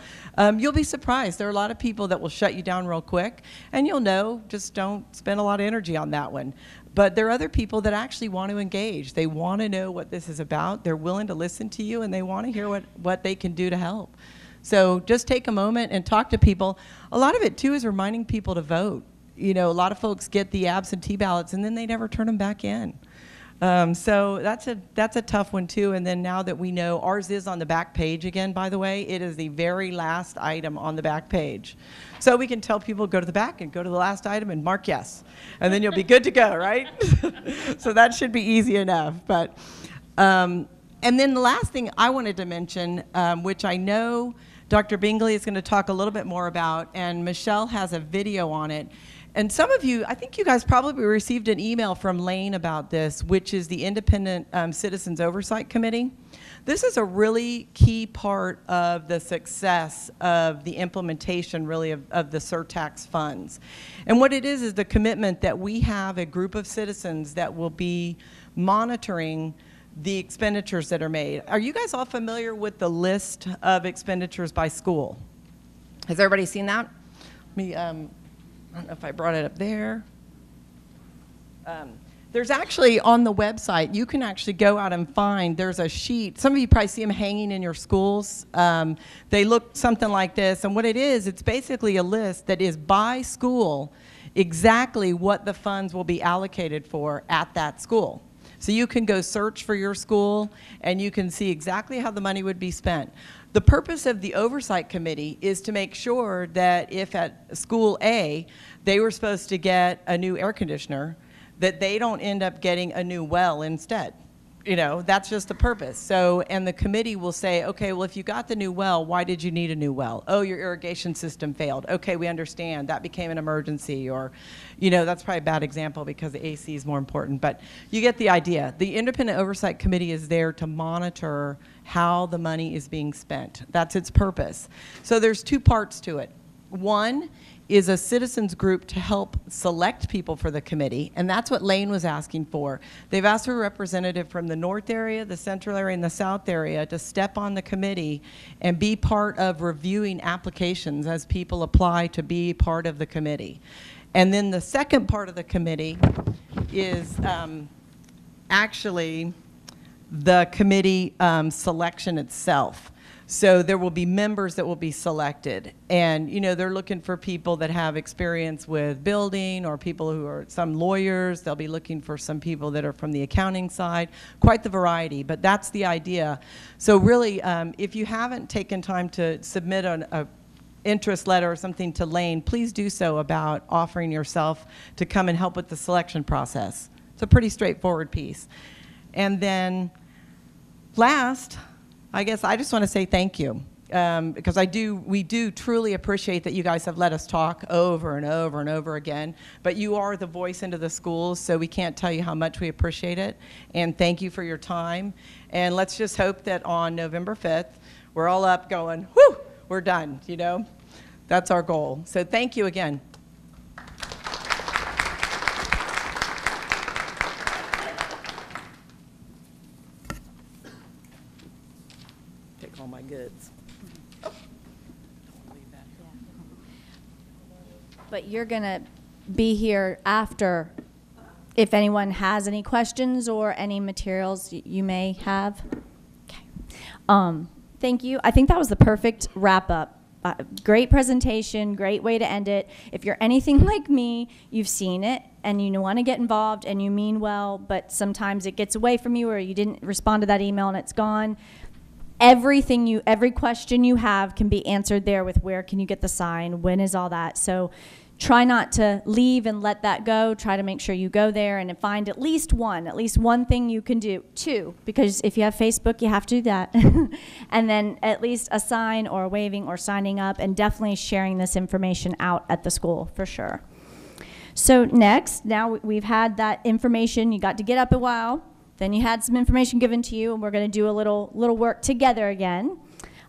you'll be surprised. There are a lot of people that will shut you down real quick, and you'll know, just don't spend a lot of energy on that one. But there are other people that actually want to engage. They want to know what this is about. They're willing to listen to you, and they want to hear what they can do to help. So just take a moment and talk to people. A lot of it, too, is reminding people to vote. You know, a lot of folks get the absentee ballots, and then they never turn them back in. So that's a tough one too. And then now that we know, ours is on the back page again, by the way, it is the very last item on the back page. So we can tell people, go to the back and go to the last item and mark yes. And then you'll be good to go, right? So that should be easy enough. But, and then the last thing I wanted to mention, which I know Dr. Bingley is going to talk a little bit more about, and Michelle has a video on it. And some of you, I think you guys probably received an email from Lane about this, which is the Independent Citizens Oversight Committee. This is a really key part of the success of the implementation, really, of the surtax funds. And what it is the commitment that we have a group of citizens that will be monitoring the expenditures that are made. Are you guys all familiar with the list of expenditures by school? Has everybody seen that? I don't know if I brought it up there. There's actually on the website, you can actually go out and find, there's a sheet. Some of you probably see them hanging in your schools. They look something like this. And what it is, it's basically a list that is by school exactly what the funds will be allocated for at that school. So you can go search for your school and you can see exactly how the money would be spent. The purpose of the oversight committee is to make sure that if at school A, they were supposed to get a new air conditioner, that they don't end up getting a new well instead. You know, that's just the purpose. So, and the committee will say, okay, well, if you got the new well, why did you need a new well? Oh, your irrigation system failed. Okay, we understand. That became an emergency. Or, you know, that's probably a bad example because the AC is more important. But you get the idea. The Independent Oversight Committee is there to monitor how the money is being spent. That's its purpose. So there's two parts to it. One is a citizens group to help select people for the committee, and that's what Lane was asking for. They've asked for a representative from the north area, the central area, and the south area to step on the committee and be part of reviewing applications as people apply to be part of the committee. And then the second part of the committee is actually the committee selection itself. So there will be members that will be selected. And, you know, they're looking for people that have experience with building, or people who are some lawyers. They'll be looking for some people that are from the accounting side, quite the variety, but that's the idea. So really, if you haven't taken time to submit a interest letter or something to Lane, please do so about offering yourself to come and help with the selection process. It's a pretty straightforward piece. And then last, I guess I just want to say thank you, because we do truly appreciate that you guys have let us talk over and over and over again, but you are the voice into the schools, so we can't tell you how much we appreciate it, and thank you for your time. And let's just hope that on November 5th, we're all up going, whoo, we're done, you know? That's our goal. So thank you again. Take all my goods. But you're going to be here after, if anyone has any questions or any materials you may have. Okay. Thank you. I think that was the perfect wrap-up. Great presentation, great way to end it. If you're anything like me, you've seen it and you want to get involved and you mean well, but sometimes it gets away from you or you didn't respond to that email and it's gone. Every question you have can be answered there with where can you get the sign, when is all that. So try not to leave and let that go. Try to make sure you go there and find at least one thing you can do. 2, because if you have Facebook, you have to do that. And then at least a sign or waving or signing up, and definitely sharing this information out at the school for sure. So next, now we've had that information. You got to get up a while. Then you had some information given to you, and we're going to do a little work together again.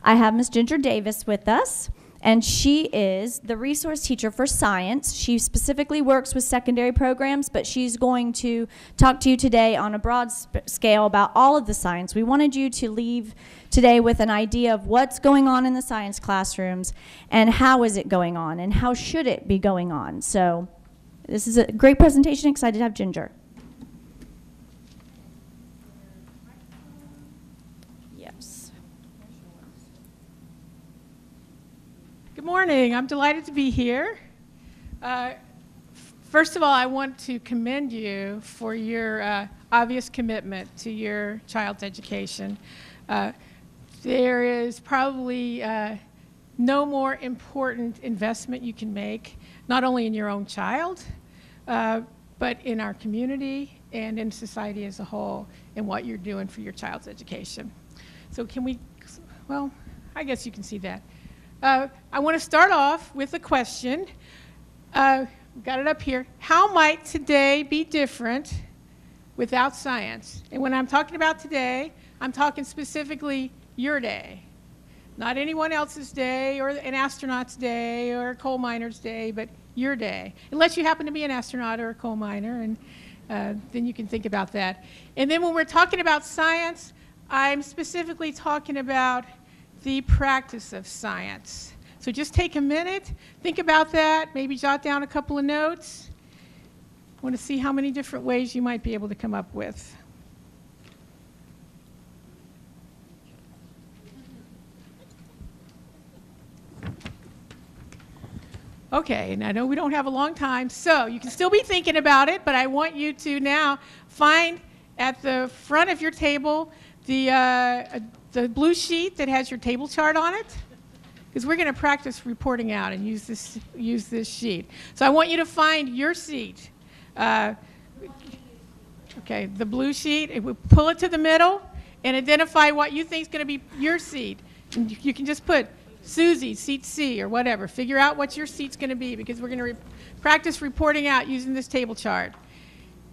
I have Miss Ginger Davis with us, and she is the resource teacher for science. She specifically works with secondary programs, but she's going to talk to you today on a broad scale about all of the science. We wanted you to leave today with an idea of what's going on in the science classrooms, and how is it going on, and how should it be going on. So this is a great presentation. Excited to have Ginger. Good morning. I'm delighted to be here. First of all, I want to commend you for your obvious commitment to your child's education. There is probably no more important investment you can make, not only in your own child, but in our community and in society as a whole, in what you're doing for your child's education. So can we, well, I guess you can see that. I want to start off with a question. Got it up here. How might today be different without science? And when I'm talking about today, I'm talking specifically your day. Not anyone else's day or an astronaut's day or a coal miner's day, but your day. Unless you happen to be an astronaut or a coal miner, and then you can think about that. And then when we're talking about science, I'm specifically talking about the practice of science. So just take a minute, think about that, maybe jot down a couple of notes. I want to see how many different ways you might be able to come up with. Okay, and I know we don't have a long time, so you can still be thinking about it, but I want you to now find at the front of your table the blue sheet that has your table chart on it, because we're going to practice reporting out and use this sheet. So I want you to find your seat. Okay, the blue sheet, pull it to the middle and identify what you think is going to be your seat. And you can just put Susie, seat C, or whatever. Figure out what your seat's going to be, because we're going to practice reporting out using this table chart.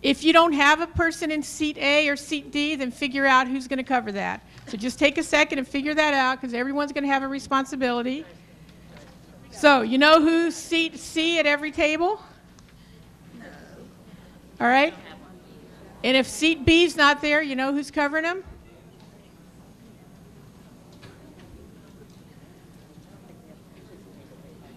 If you don't have a person in seat A or seat D, then figure out who's going to cover that. So just take a second and figure that out, because everyone's going to have a responsibility. So you know who's seat C at every table? All right? And if seat B's not there, you know who's covering them?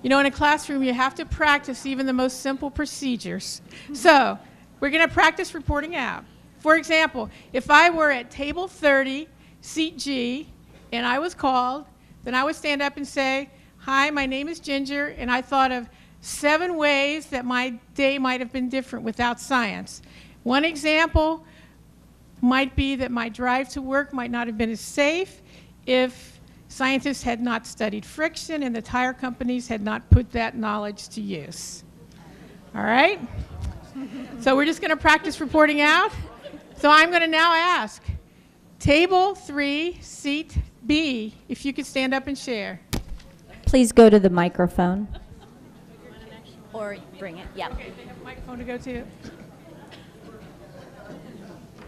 You know, in a classroom, you have to practice even the most simple procedures. So we're going to practice reporting out. For example, if I were at table 30, seat G, and I was called then I would stand up and say, hi, my name is Ginger, and I thought of 7 ways that my day might have been different without science. One example might be that my drive to work might not have been as safe if scientists had not studied friction and the tire companies had not put that knowledge to use. All right? So we're just going to practice reporting out. So I'm going to now ask Table 3, Seat B, if you could stand up and share. Please go to the microphone. Or bring it, yeah. Okay, they have a microphone to go to.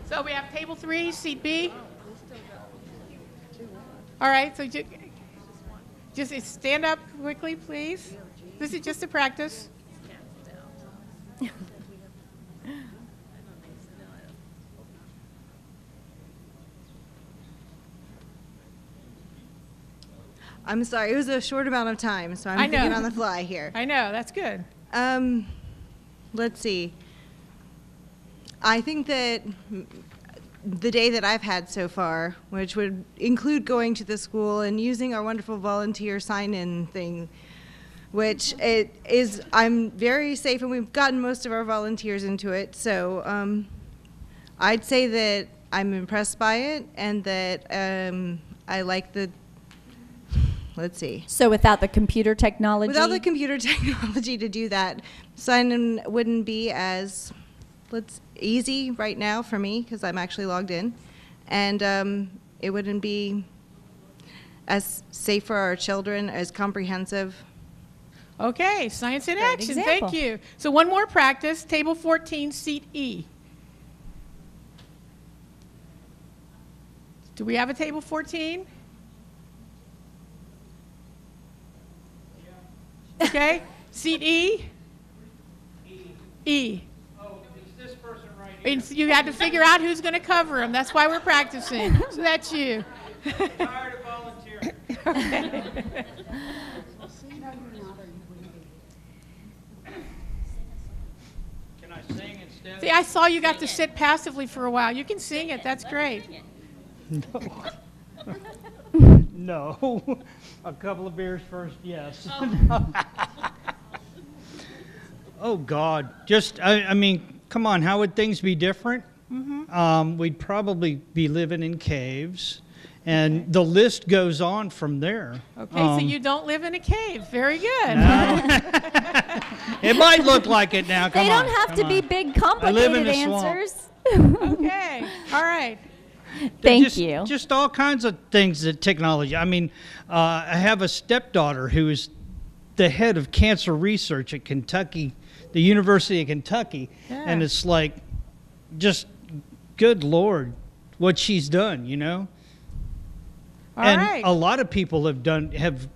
So we have Table 3, Seat B. All right, so just stand up quickly, please. This is just a practice. I'm sorry, it was a short amount of time, so I'm thinking on the fly here. I know, that's good. Let's see. I think that the day that I've had so far, which would include going to the school and using our wonderful volunteer sign-in thing, which it is, I'm very safe, and we've gotten most of our volunteers into it. So I'd say that I'm impressed by it, and that I like the, let's see. So without the computer technology? Without the computer technology to do that, sign-in wouldn't be as easy right now for me, because I'm actually logged in, and it wouldn't be as safe for our children, as comprehensive. Okay, science in Great action, example. thank you. So one more practice, Table 14, Seat E. Do we have a Table 14? Okay, Seat E? E. Oh, it's this person right here. And so you had to figure out who's going to cover them. That's why we're practicing. So that's you. Tired of volunteering. Okay. Can I sing instead? See, I saw you got to sit passively for a while. You can sing it. That's great. No. A couple of beers first, yes. Oh, God. Just, I mean, come on, how would things be different? We'd probably be living in caves, and the list goes on from there. Okay, so you don't live in a cave. Very good. No. It might look like it now. Come They on. don't have to come be on. big, I live in complicated a swamp. answers. Okay, all right. Thank you. Just all kinds of things that technology. I mean, I have a stepdaughter who is the head of cancer research at Kentucky, the University of Kentucky, and it's like, just good Lord, what she's done, you know. All and right. a lot of people have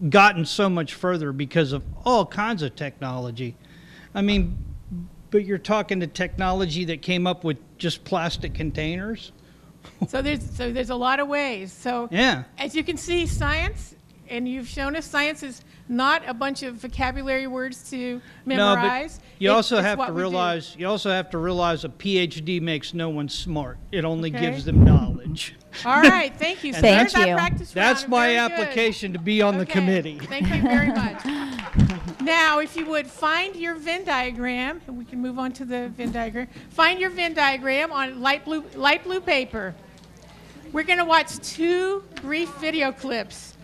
gotten so much further because of all kinds of technology. I mean, but you're talking the technology that came up with just plastic containers. So there's a lot of ways. So Yeah. as you can see, science, and you've shown us science is not a bunch of vocabulary words to memorize. No, but you also It's have what to we do. realize a PhD makes no one smart. It only Okay. gives them knowledge. All right, thank you. So Thank there's our you. practice That's round. my Very good. application to be on the Okay, committee. Thank you very much. Now, if you would find your Venn diagram, and we can move on to the Venn diagram. Find your Venn diagram on light blue paper. We're going to watch 2 brief video clips.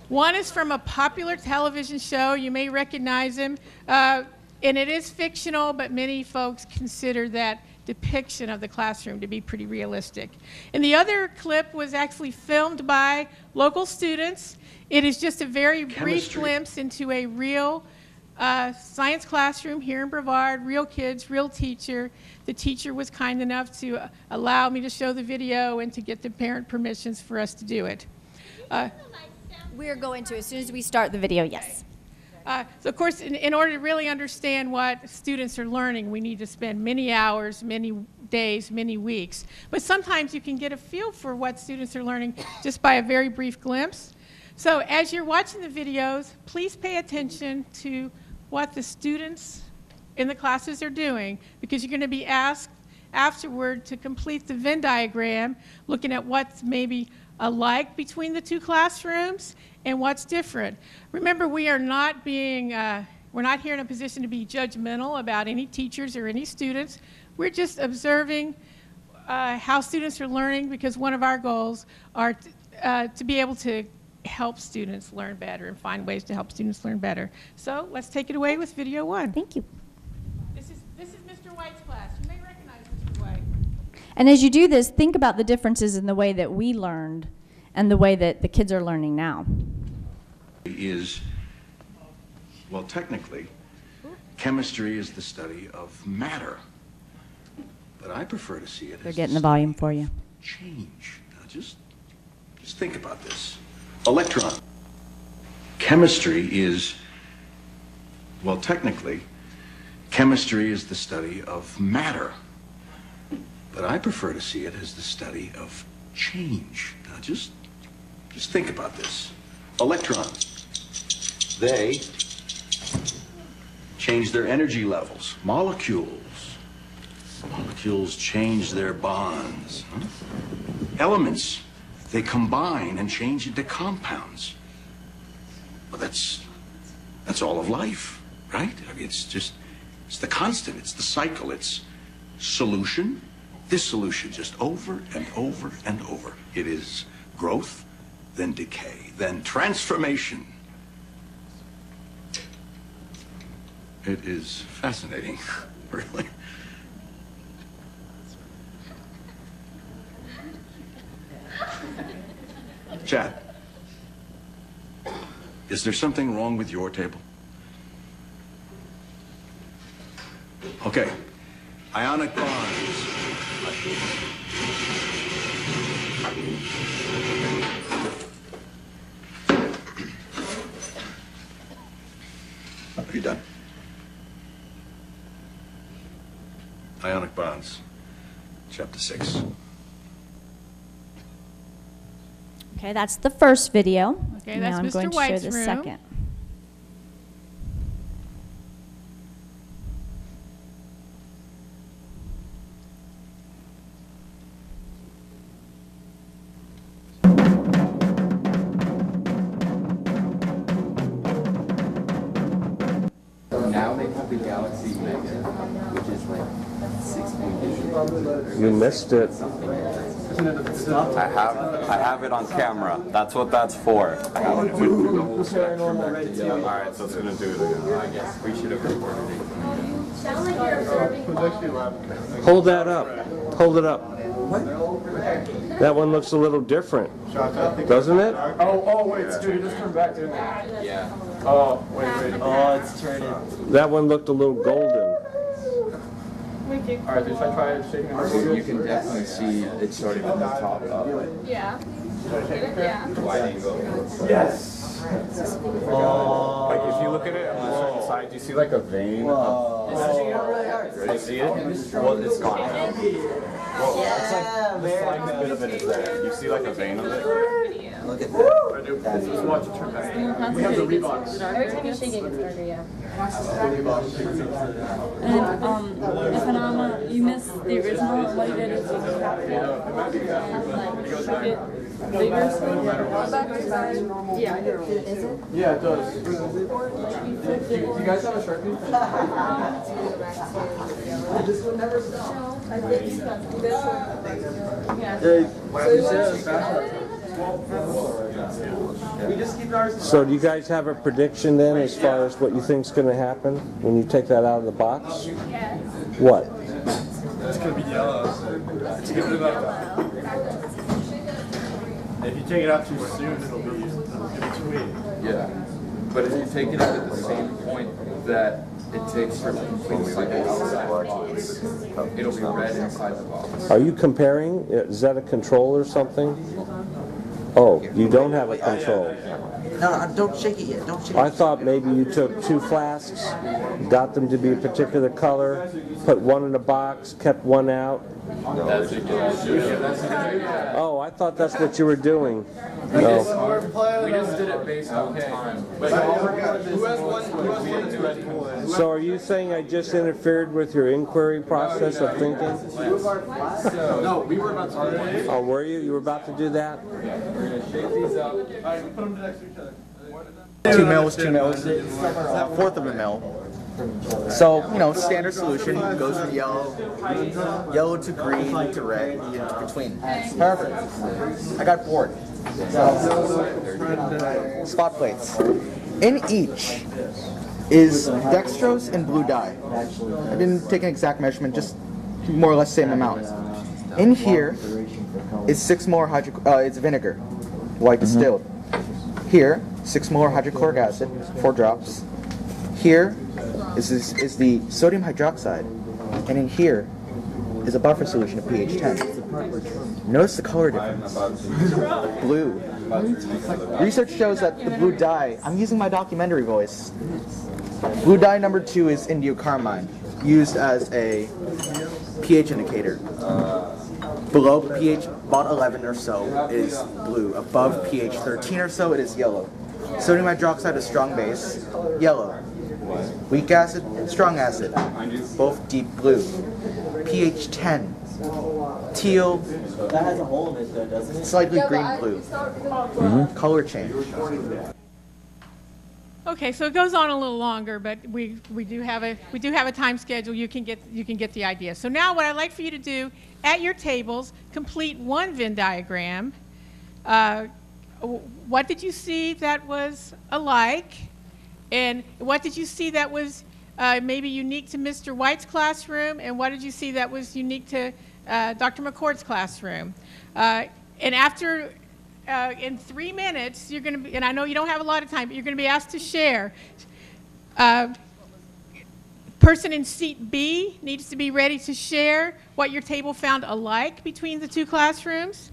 One is from a popular television show. You may recognize him. And it is fictional, but many folks consider that depiction of the classroom to be pretty realistic. And the other clip was actually filmed by local students. It is just a very brief glimpse into a real science classroom here in Brevard, real kids, real teacher. The teacher was kind enough to allow me to show the video and to get the parent permissions for us to do it. We're going to, as soon as we start the video, yes. So of course, in order to really understand what students are learning, we need to spend many hours, many days, many weeks. But sometimes you can get a feel for what students are learning just by a very brief glimpse. So as you're watching the videos, please pay attention to what the students in the classes are doing, because you're going to be asked afterward to complete the Venn diagram, looking at what's maybe alike between the two classrooms and what's different. Remember, we are not being, we're not here in a position to be judgmental about any teachers or any students. We're just observing how students are learning, because one of our goals are to be able to help students learn better and find ways to help students learn better. So let's take it away with video 1. Thank you. This is Mr. White's class. You may recognize Mr. White. And as you do this, think about the differences in the way that we learned and the way that the kids are learning now. Is, well, technically, chemistry is the study of matter. But I prefer to see it They're as getting the volume for you. change. Now just think about this. Electron. Chemistry is, well, technically, chemistry is the study of matter. But I prefer to see it as the study of change. Now just think about this. Electrons, they change their energy levels. Molecules change their bonds. Elements, they combine and change into compounds. Well, that's all of life, right? I mean, it's the constant, it's the cycle, it's solution, dissolution, just over and over and over. It is growth, then decay, then transformation. It is fascinating, really. Chad, is there something wrong with your table? Okay. Ionic bonds. Are you done? Ionic bonds, chapter 6. Okay, that's the first video. Okay, now that's I'm Mr. going to White's show the room. second. Now they have the Galaxy Mega, which is like 6 You missed it. I have it on camera. That's what that's for. I have it. Alright, so it's gonna do it again. I guess we should have recorded it. Sound like you're observing. Hold that up. Hold it up. That one looks a little different, doesn't it? Oh, wait, dude, it just turned back, didn't it? Yeah. Oh, wait. Oh, it's turning. That one looked a little golden. Alright, should I try shaking it? You can definitely see it starting from the top up. Yeah. Why do you go? Yes. Like if you look at it on a certain side, do you see like a vein? Do you see it? Well, it's gone now. Well, it's like the slightest bit of it is there. You see like a vein of it? Look at that. Just watch it turn back. We have the Reeboks. Every time you shake it, it's darker, yeah. And Panama, you missed the original, and what you did is you just have to shook it bigger. Yeah, I do. Is it? Yeah, it does. Do you guys have a Sharpie? This one never stops. So do you guys have a prediction then as far as what you think's going to happen when you take that out of the box? Yes. What? It's going to be yellow. It's going to be like that. If you take it out too soon, it'll be between. Yeah. But if you take it out at the same point that it takes for the complete cycle outside the box, it'll be red inside the box. Are you comparing? Is that a control or something? Oh, you don't have a control. No, don't shake it yet. Don't shake it. I thought maybe you took 2 flasks, got them to be a particular color, put one in a box, kept one out. That's it. Oh, I thought that's what you were doing. We just did it based on time. So are you saying I just interfered with your inquiry process of thinking? No, we were about to do it. Oh, were you? You were about to do that? We're going to shake these up. Put them next to each other. 2 mils, 2 mils, fourth of a mil. So, you know, standard solution goes from yellow to green to red, in between. However, I got bored. So, spot plates. In each is dextrose and blue dye. I didn't take an exact measurement, just more or less same amount. In here is 6 more it's vinegar, white distilled. Here, 6 molar hydrochloric acid, 4 drops. Here is the sodium hydroxide, and in here is a buffer solution of pH 10. Notice the color difference. Blue. Research shows that the blue dye, I'm using my documentary voice. Blue dye number 2 is indiocarmine, used as a pH indicator. Below pH about 11 or so is blue. Above pH 13 or so, it is yellow. Sodium hydroxide is strong base, yellow. Weak acid, strong acid, both deep blue. pH 10, teal, That has a hole in it though, doesn't it? slightly green-blue. Color change. Okay, so it goes on a little longer, but we do have a time schedule. You can get the idea. So now, what I'd like for you to do at your tables, complete one Venn diagram. What did you see that was alike, and what did you see that was maybe unique to Mr. White's classroom, and what did you see that was unique to Dr. McCord's classroom? And after. In 3 minutes, you're going to be, and I know you don't have a lot of time, but you're going to be asked to share. Person in seat B needs to be ready to share what your table found alike between the 2 classrooms.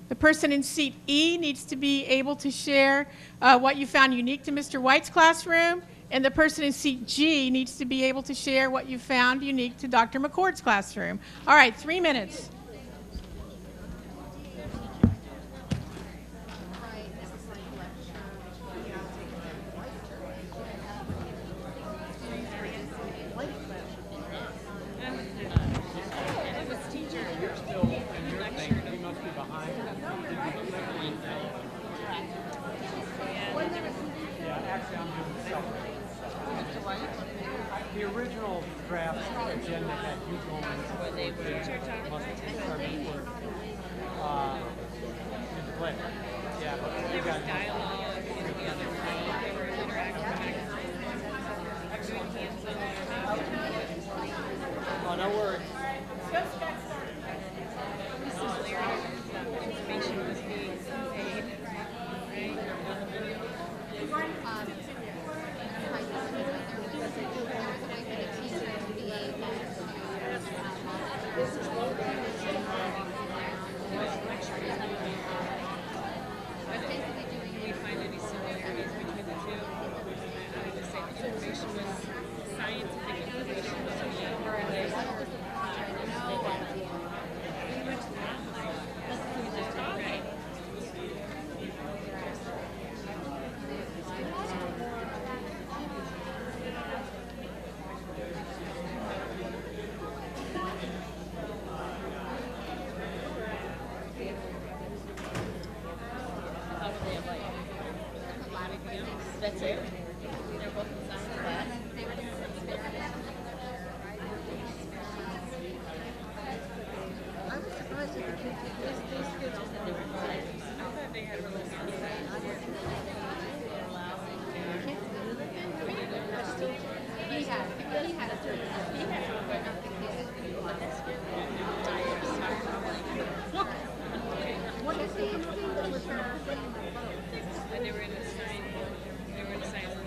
The person in seat E needs to be able to share what you found unique to Mr. White's classroom. And the person in seat G needs to be able to share what you found unique to Dr. McCord's classroom. All right, 3 minutes. The original draft agenda had you going into play. Yeah, there was dialogue in the other room. There were interactive. Oh, no worries. Information was being conveyed. That's it? They're both in the same class? I was surprised at the kids. Those kids just said they were excited. I thought they had a really good time. What is the thing that was and they were in the science. They were in the science class.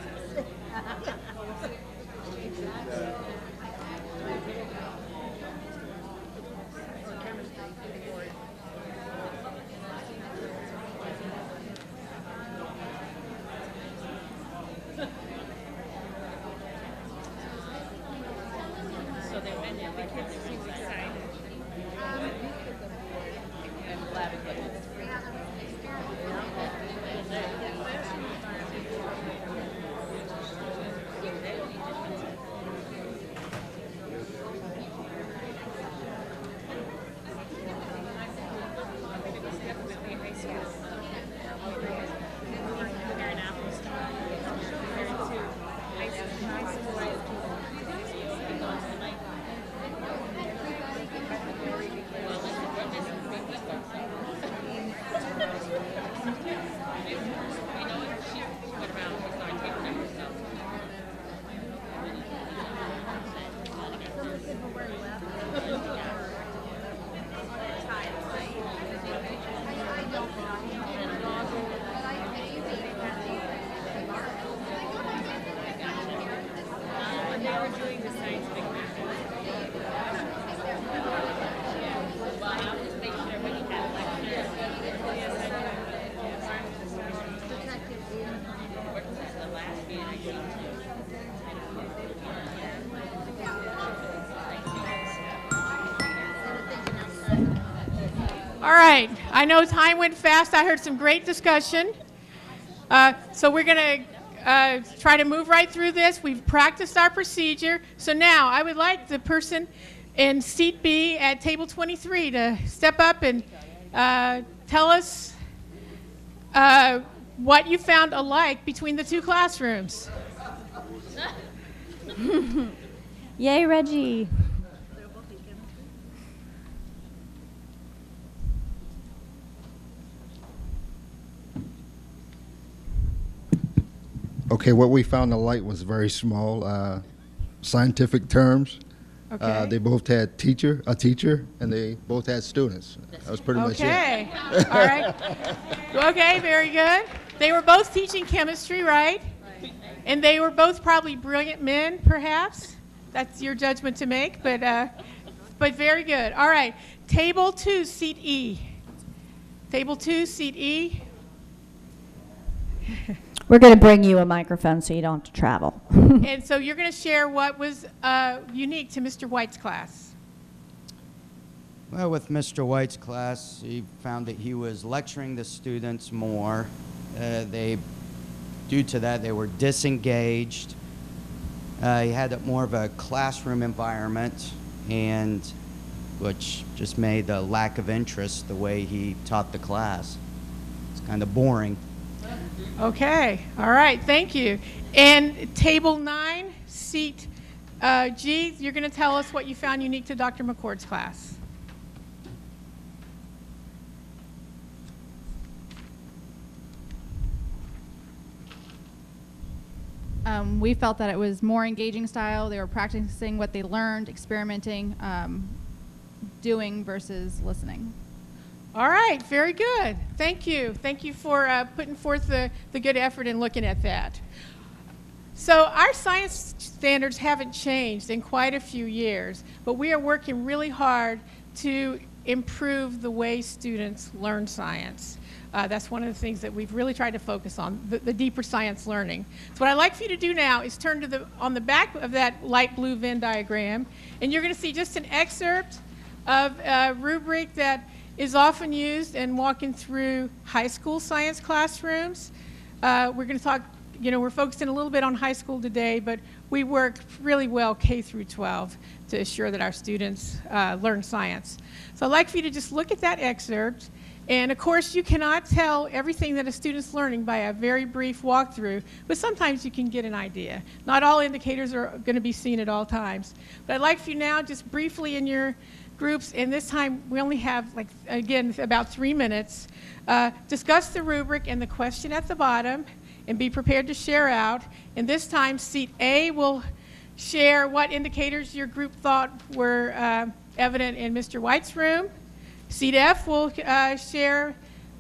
So they went in, the kids seemed excited. lab equipment. All right, I know time went fast. I heard some great discussion. So we're going to try to move right through this. We've practiced our procedure. So now I would like the person in seat B at table 23 to step up and tell us what you found alike between the two classrooms. Yay, Reggie. Okay, what we found alike was very small scientific terms. Okay. They both had a teacher, and they both had students. That was pretty much it. Okay, all right. Okay, very good. They were both teaching chemistry, right? And they were both probably brilliant men, perhaps. That's your judgment to make, but very good. All right, table 2, seat E. Table 2, seat E. We're going to bring you a microphone so you don't have to travel. And so you're going to share what was unique to Mr. White's class. Well, with Mr. White's class, he found that he was lecturing the students more. Due to that, they were disengaged. He had more of a classroom environment, and which just made the lack of interest the way he taught the class. It's kind of boring. Okay, all right, thank you. And table 9, seat G, you're going to tell us what you found unique to Dr. McCord's class. We felt that it was more engaging style. They were practicing what they learned, experimenting, doing versus listening. All right, very good. Thank you. Thank you for putting forth the good effort in looking at that. So our science standards haven't changed in quite a few years, but we are working really hard to improve the way students learn science. That's one of the things that we've really tried to focus on, the deeper science learning. So what I'd like for you to do now is turn to on the back of that light blue Venn diagram, and you're going to see just an excerpt of a rubric that is often used in walking through high school science classrooms. We're going to talk, we're focusing a little bit on high school today, but we work really well K through 12 to assure that our students learn science. So I'd like for you to just look at that excerpt. And of course, you cannot tell everything that a student's learning by a very brief walkthrough, but sometimes you can get an idea. Not all indicators are going to be seen at all times. But I'd like for you now, just briefly in your groups, and this time we only have, again, about 3 minutes. Discuss the rubric and the question at the bottom, and be prepared to share out. And this time, seat A will share what indicators your group thought were evident in Mr. White's room. Seat F will share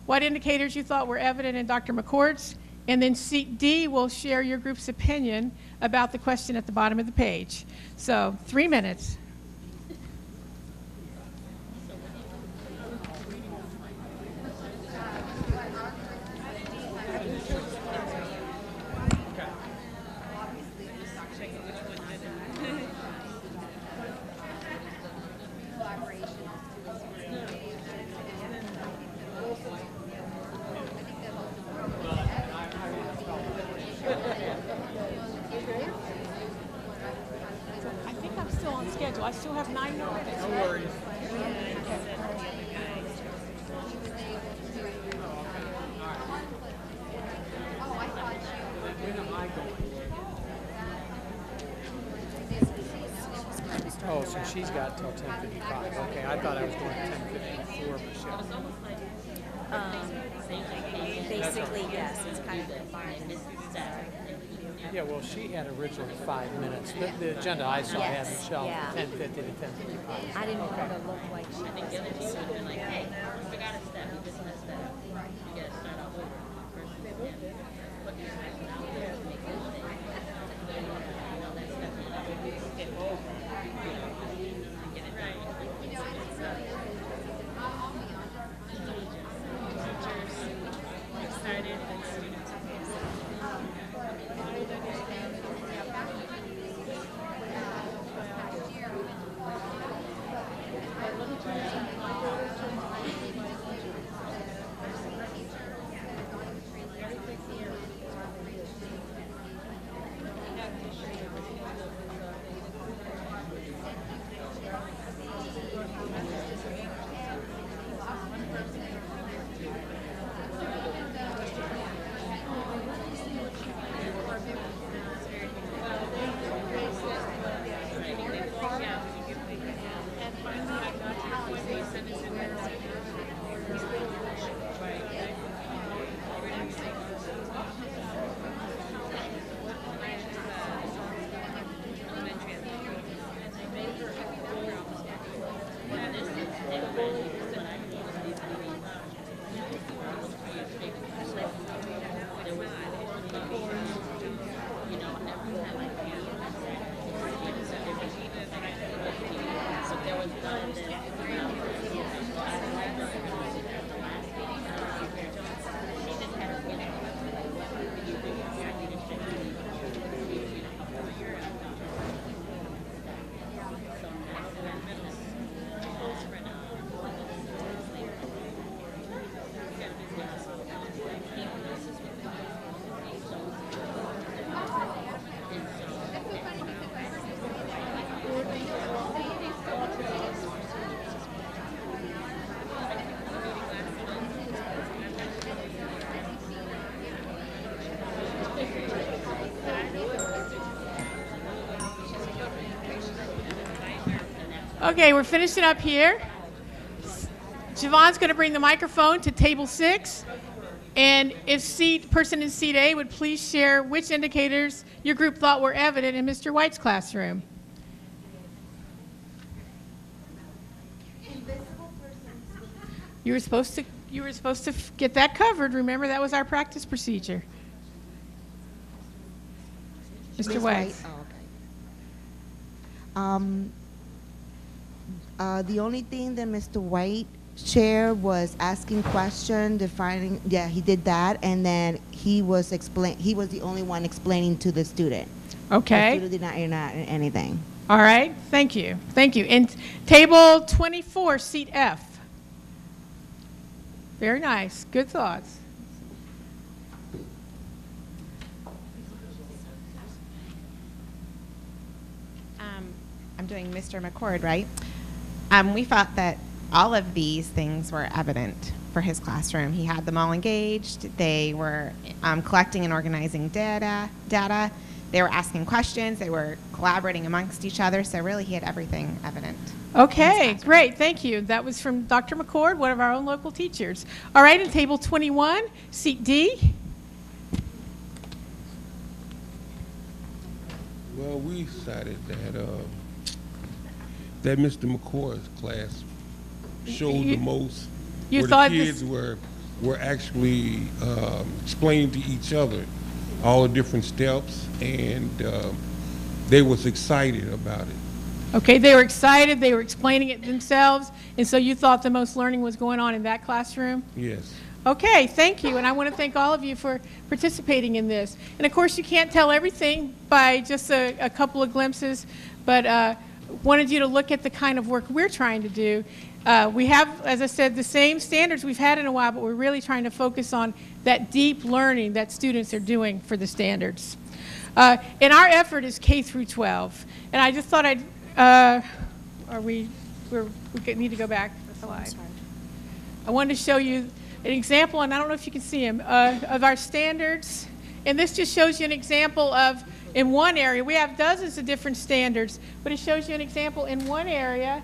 what indicators you thought were evident in Dr. McCord's. And then seat D will share your group's opinion about the question at the bottom of the page. So 3 minutes. on schedule. I still have 9 more minutes. No worries. Oh, so she's got till 10:55. Okay, I thought I was going 10:54 for sure. Basically, yes, it's kind of combined. Yeah, well, she had originally 5 minutes. The agenda I saw had Yes, Michelle yeah. from 10:50 to 10:55. I didn't want her to look like she I think the other teacher would have been like, hey, we forgot a step, we just messed up. You gotta start all over. Versus them putting your passion out there to make a mistake. You know, that step is not really get over. You know, and get it right. Teachers excited and students Okay, we're finishing up here. Javon's going to bring the microphone to table 6. And if person in seat A would please share which indicators your group thought were evident in Mr. White's classroom. You were supposed to get that covered. Remember, that was our practice procedure. Mr. White. Oh, okay. The only thing that Mr. White shared was asking questions, defining. Yeah, he did that, and then he was the only one explaining to the student. Okay. The student did not hear anything. All right. Thank you. Thank you. And table 24, seat F. Very nice. Good thoughts. I'm doing Mr. McCord, right? We thought that all of these things were evident for his classroom. He had them all engaged. They were collecting and organizing data. They were asking questions. They were collaborating amongst each other. So really, he had everything evident. Okay, great. Thank you. That was from Dr. McCord, one of our own local teachers. All right, in table 21, seat D. Well, we decided that Mr. McCord's class showed the most, you where thought the kids were actually explaining to each other all the different steps, and they was excited about it. Okay, they were excited. They were explaining it themselves, and so you thought the most learning was going on in that classroom? Yes. Okay, thank you, and I want to thank all of you for participating in this. And of course, you can't tell everything by just a couple of glimpses, but wanted you to look at the kind of work we're trying to do. We have, as I said, the same standards we've had in a while, but we're really trying to focus on that deep learning that students are doing for the standards. And our effort is K through 12. And I just thought I'd we need to go back a slide. I wanted to show you an example, and I don't know if you can see them, of our standards. And this just shows you an example of, in one area, we have dozens of different standards, but it shows you an example in one area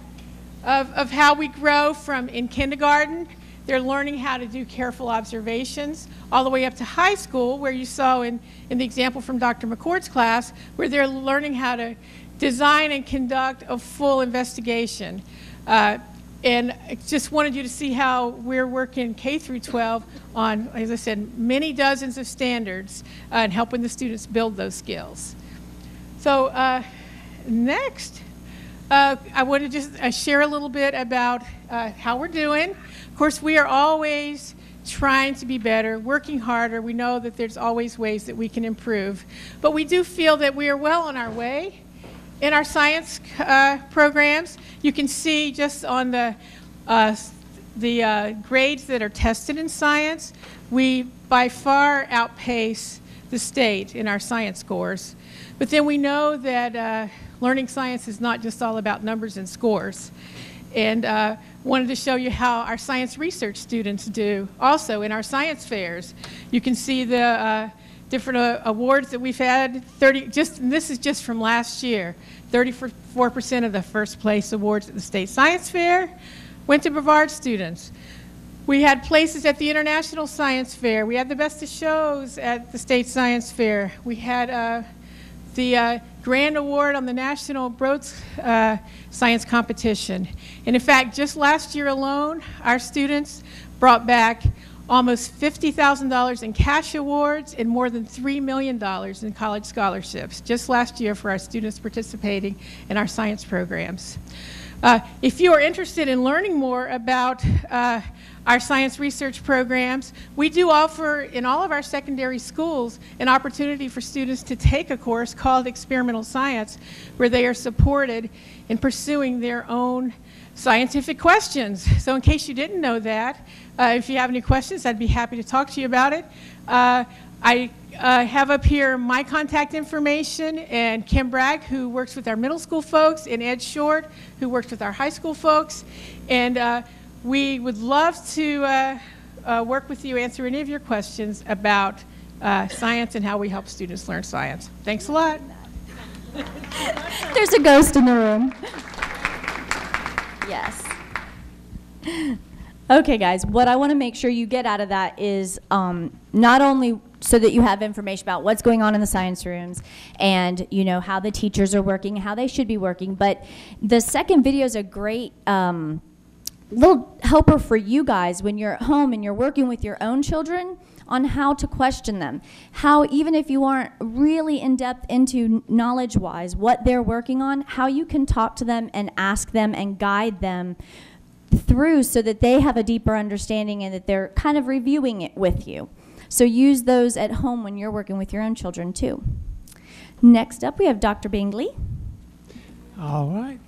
of how we grow from in kindergarten. They're learning how to do careful observations, all the way up to high school, where you saw in the example from Dr. McCord's class, where they're learning how to design and conduct a full investigation. And I just wanted you to see how we're working K through 12 on, as I said, many dozens of standards and helping the students build those skills. So next, I want to just share a little bit about how we're doing. Of course, we are always trying to be better, working harder. We know that there's always ways that we can improve. But we do feel that we are well on our way. In our science programs, you can see just on the grades that are tested in science, we by far outpace the state in our science scores. But then we know that learning science is not just all about numbers and scores. And wanted to show you how our science research students do also in our science fairs. You can see the different awards that we've had. This is just from last year. 34% of the first place awards at the State Science Fair went to Brevard students. We had places at the International Science Fair. We had the best of shows at the State Science Fair. We had the Grand Award on the National Broads Science Competition. And in fact, just last year alone, our students brought back almost $50,000 in cash awards and more than $3 million in college scholarships just last year for our students participating in our science programs. If you are interested in learning more about our science research programs, we do offer in all of our secondary schools an opportunity for students to take a course called Experimental Science, where they are supported in pursuing their own scientific questions. So in case you didn't know that, if you have any questions, I'd be happy to talk to you about it. I have up here my contact information, and Kim Bragg, who works with our middle school folks, and Ed Short, who works with our high school folks. And we would love to work with you, answer any of your questions about science and how we help students learn science. Thanks a lot. There's a ghost in the room. Yes. Okay, guys, what I want to make sure you get out of that is not only so that you have information about what's going on in the science rooms and, you know, how the teachers are working, how they should be working, but the second video is a great little helper for you guys when you're at home and you're working with your own children on how to question them. How, even if you aren't really in depth into knowledge-wise what they're working on, how you can talk to them and ask them and guide them through so that they have a deeper understanding and that they're kind of reviewing it with you. So use those at home when you're working with your own children too. Next up, we have Dr. Bingley. All right.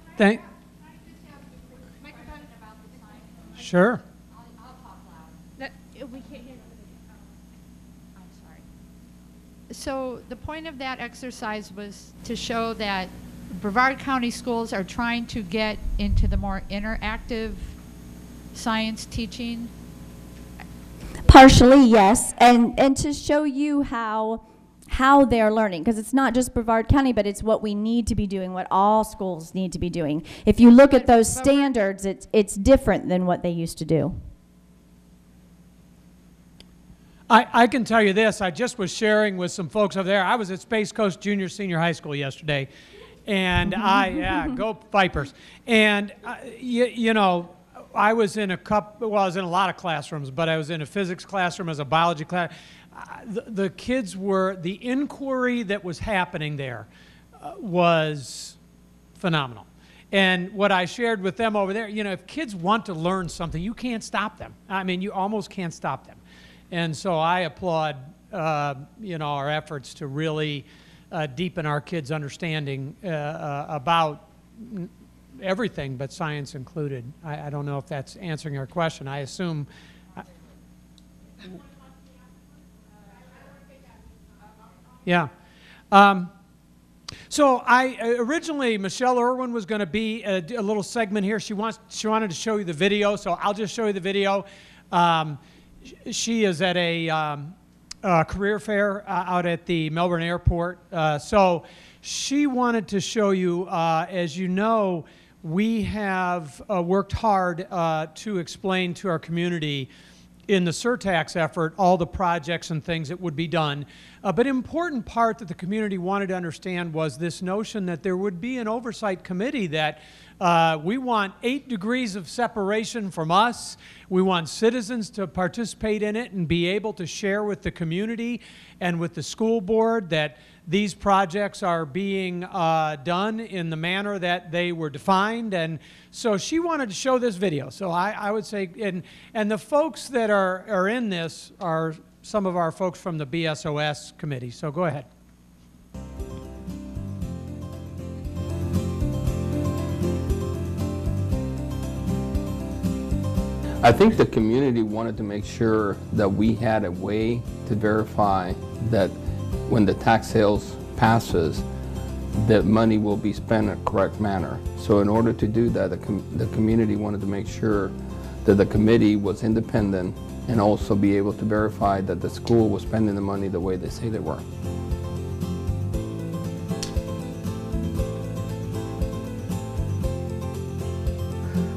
Sure. We can't hear. I'm sorry. So the point of that exercise was to show that Brevard County schools are trying to get into the more interactive science teaching. Partially, yes, and to show you how they're learning, because it's not just Brevard County, but it's what we need to be doing, what all schools need to be doing. If you look at those standards, it's different than what they used to do. I can tell you this. I just was sharing with some folks over there. I was at Space Coast Junior Senior High School yesterday, and go Vipers. And you know, I was in I was in a lot of classrooms, but I was in a physics classroom, as a biology class. The kids were, the inquiry that was happening there was phenomenal. And what I shared with them over there, you know, if kids want to learn something, you can't stop them. I mean, you almost can't stop them. And so I applaud, you know, our efforts to really deepen our kids' understanding about everything, but science included. I don't know if that's answering your question. I assume. Yeah. So originally Michelle Irwin was going to be a little segment here. She wanted to show you the video, so I'll just show you the video. She is at a career fair out at the Melbourne airport. So she wanted to show you, as you know, we have worked hard to explain to our community in the surtax effort all the projects and things that would be done. But an important part that the community wanted to understand was this notion that there would be an oversight committee, that we want 8 degrees of separation from us. We want citizens to participate in it and be able to share with the community and with the school board that these projects are being done in the manner that they were defined. And so she wanted to show this video. So I would say, and the folks that are in this are some of our folks from the BSOS committee. So go ahead. I think the community wanted to make sure that we had a way to verify that when the tax sales passes, that money will be spent in a correct manner. So in order to do that, the community wanted to make sure that the committee was independent and also be able to verify that the school was spending the money the way they say they were.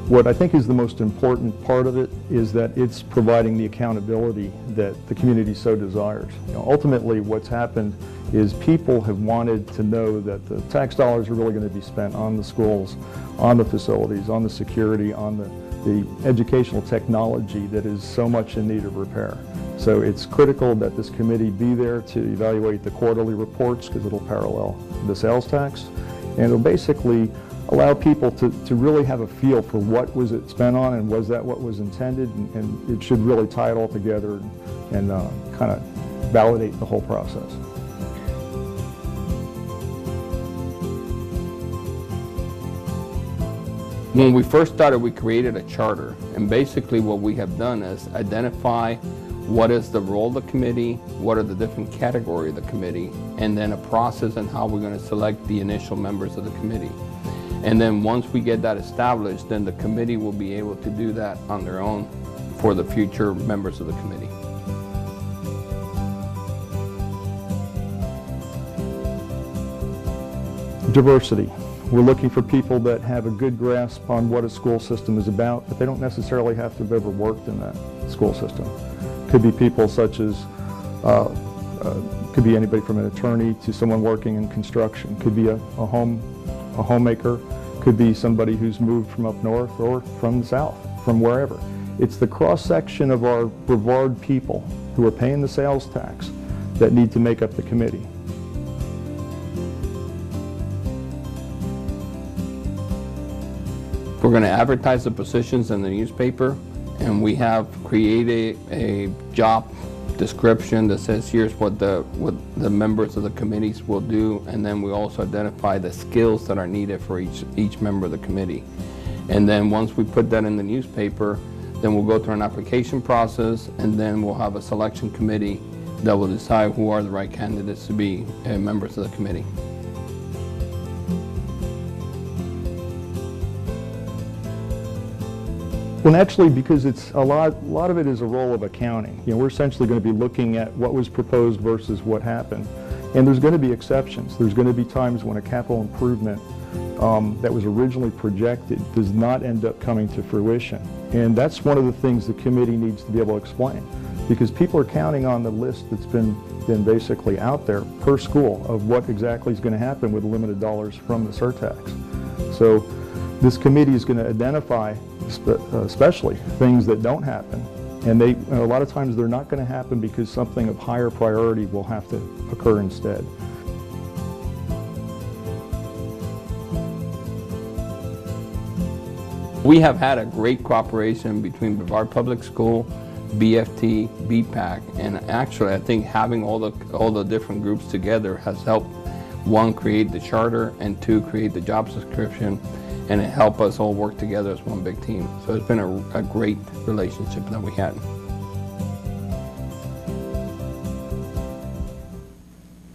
What I think is the most important part of it is that it's providing the accountability that the community so desires. You know, ultimately, what's happened is people have wanted to know that the tax dollars are really going to be spent on the schools, on the facilities, on the security, on the educational technology that is so much in need of repair. So it's critical that this committee be there to evaluate the quarterly reports, because it'll parallel the sales tax, and it'll basically allow people to really have a feel for what was it spent on and was that what was intended, and it should really tie it all together and kind of validate the whole process. When we first started, we created a charter, and basically what we have done is identify what is the role of the committee, what are the different categories of the committee, and then a process and how we're going to select the initial members of the committee. And then once we get that established, then the committee will be able to do that on their own for the future members of the committee. Diversity. We're looking for people that have a good grasp on what a school system is about, but they don't necessarily have to have ever worked in that school system. Could be people such as, could be anybody from an attorney to someone working in construction. Could be a homemaker. Could be somebody who's moved from up north or from the south, from wherever. It's the cross-section of our Brevard people who are paying the sales tax that need to make up the committee. We're going to advertise the positions in the newspaper, and we have created a job description that says here's what the members of the committees will do, and then we also identify the skills that are needed for each member of the committee. And then once we put that in the newspaper, then we'll go through an application process, and then we'll have a selection committee that will decide who are the right candidates to be members of the committee. Well, naturally, because it's a lot of it is a role of accounting. You know, we're essentially going to be looking at what was proposed versus what happened. And there's going to be exceptions. There's going to be times when a capital improvement that was originally projected does not end up coming to fruition. And that's one of the things the committee needs to be able to explain, because people are counting on the list that's been basically out there per school of what exactly is going to happen with limited dollars from the surtax. So this committee is going to identify especially things that don't happen, and a lot of times they're not going to happen because something of higher priority will have to occur instead. We have had a great cooperation between Brevard Public School, BFT, BPAC, and actually I think having all the different groups together has helped, one, create the charter, and two, create the job description, and it helped us all work together as one big team. So it's been a great relationship that we had.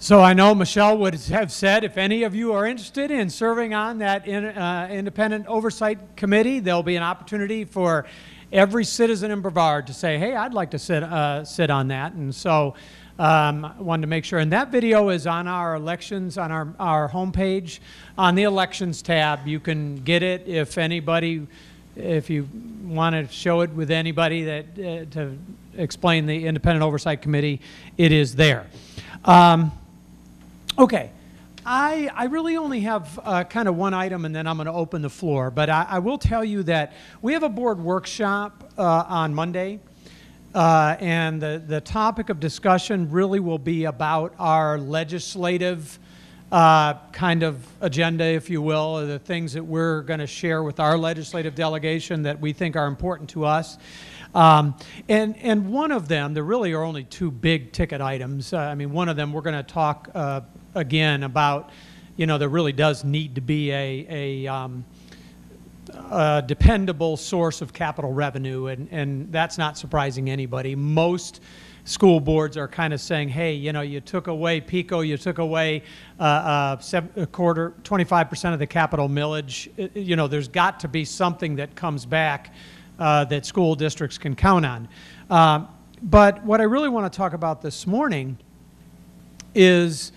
So I know Michelle would have said, if any of you are interested in serving on that independent oversight committee, there'll be an opportunity for every citizen in Brevard to say, hey, I'd like to sit on that. And so I wanted to make sure. And that video is on our elections, on our homepage, on the elections tab. You can get it if you want to show it with anybody that to explain the independent oversight committee, it is there. Okay, I really only have kind of one item, and then I'm going to open the floor. But I will tell you that we have a board workshop on Monday, and the topic of discussion really will be about our legislative kind of agenda, if you will, or the things that we're going to share with our legislative delegation that we think are important to us. And one of them, there really are only two big ticket items. I mean, one of them we're going to talk again about, there really does need to be a dependable source of capital revenue, and that's not surprising anybody. Most school boards are kind of saying, hey, you took away PICO, you took away 25% of the capital millage. There's got to be something that comes back that school districts can count on. But what I really want to talk about this morning is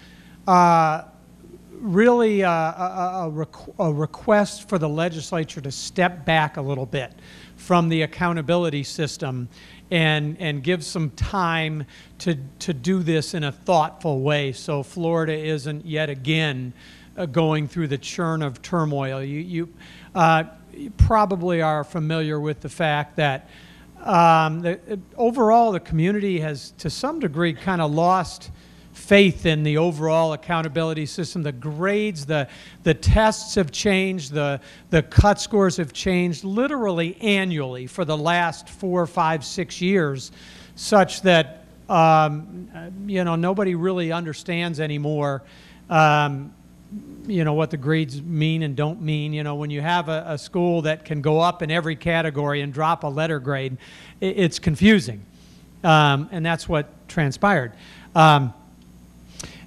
really a request for the legislature to step back a little bit from the accountability system and give some time to do this in a thoughtful way, so Florida isn't yet again going through the churn of turmoil. You probably are familiar with the fact that overall the community has to some degree kind of lost faith in the overall accountability system. The grades, the tests have changed, the cut scores have changed literally annually for the last 4, 5, 6 years, such that nobody really understands anymore what the grades mean and don't mean. When you have a school that can go up in every category and drop a letter grade, it's confusing. And that's what transpired.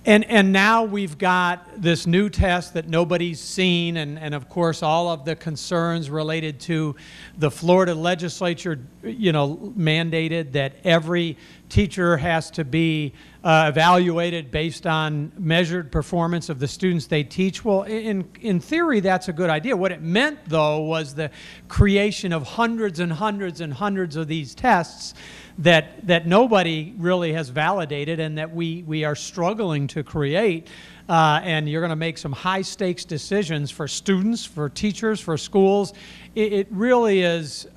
And now we've got this new test that nobody's seen, and of course all of the concerns related to the Florida legislature, mandated that every teacher has to be evaluated based on measured performance of the students they teach. Well, in theory, that's a good idea. What it meant, though, was the creation of hundreds and hundreds and hundreds of these tests that nobody really has validated and that we are struggling to create. And you're going to make some high-stakes decisions for students, for teachers, for schools. It really is,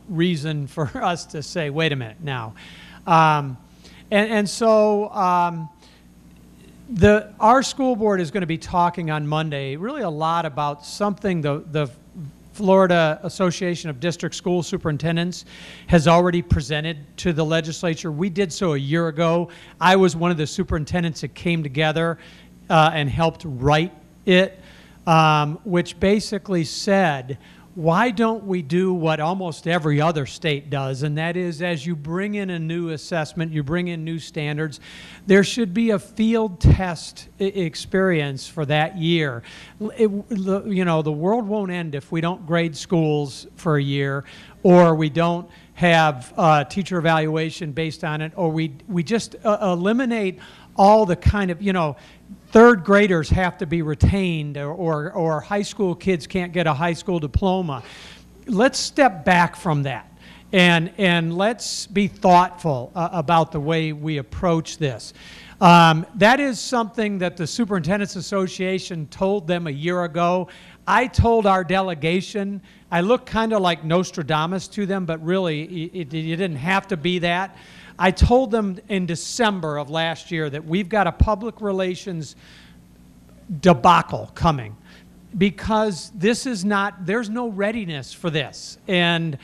reason for us to say, wait a minute now. So our school board is going to be talking on Monday really a lot about something the Florida Association of District School Superintendents has already presented to the legislature. We did so a year ago. I was one of the superintendents that came together and helped write it, which basically said, why don't we do what almost every other state does, and that is, as you bring in a new assessment, you bring in new standards, there should be a field test experience for that year. The world won't end if we don't grade schools for a year, or we don't have teacher evaluation based on it, or we just eliminate all the kind of, third graders have to be retained, or high school kids can't get a high school diploma. Let's step back from that and let's be thoughtful about the way we approach this. That is something that the Superintendents Association told them a year ago. I told our delegation, I look kind of like Nostradamus to them, but really it didn't have to be that. I told them in December of last year that we've got a public relations debacle coming because this is not, there's no readiness for this. And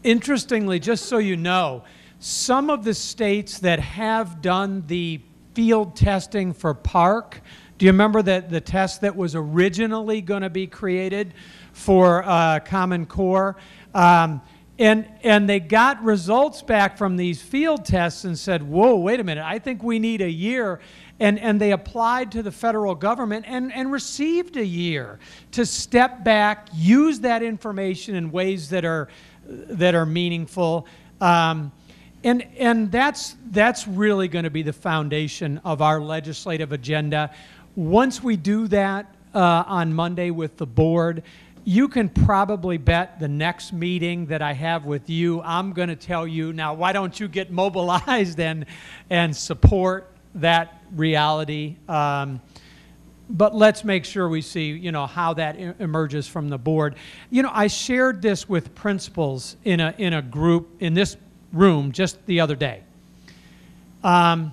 interestingly, just so you know, some of the states that have done the field testing for Park, do you remember that the test that was originally going to be created for Common Core? And they got results back from these field tests and said, whoa, wait a minute, I think we need a year. And they applied to the federal government and received a year to step back, use that information in ways that are meaningful. And that's really going to be the foundation of our legislative agenda. Once we do that on Monday with the board, you can probably bet the next meeting that I have with you, I'm going to tell you, now why don't you get mobilized and support that reality. But let's make sure we see, how that emerges from the board. I shared this with principals in a group in this room just the other day. And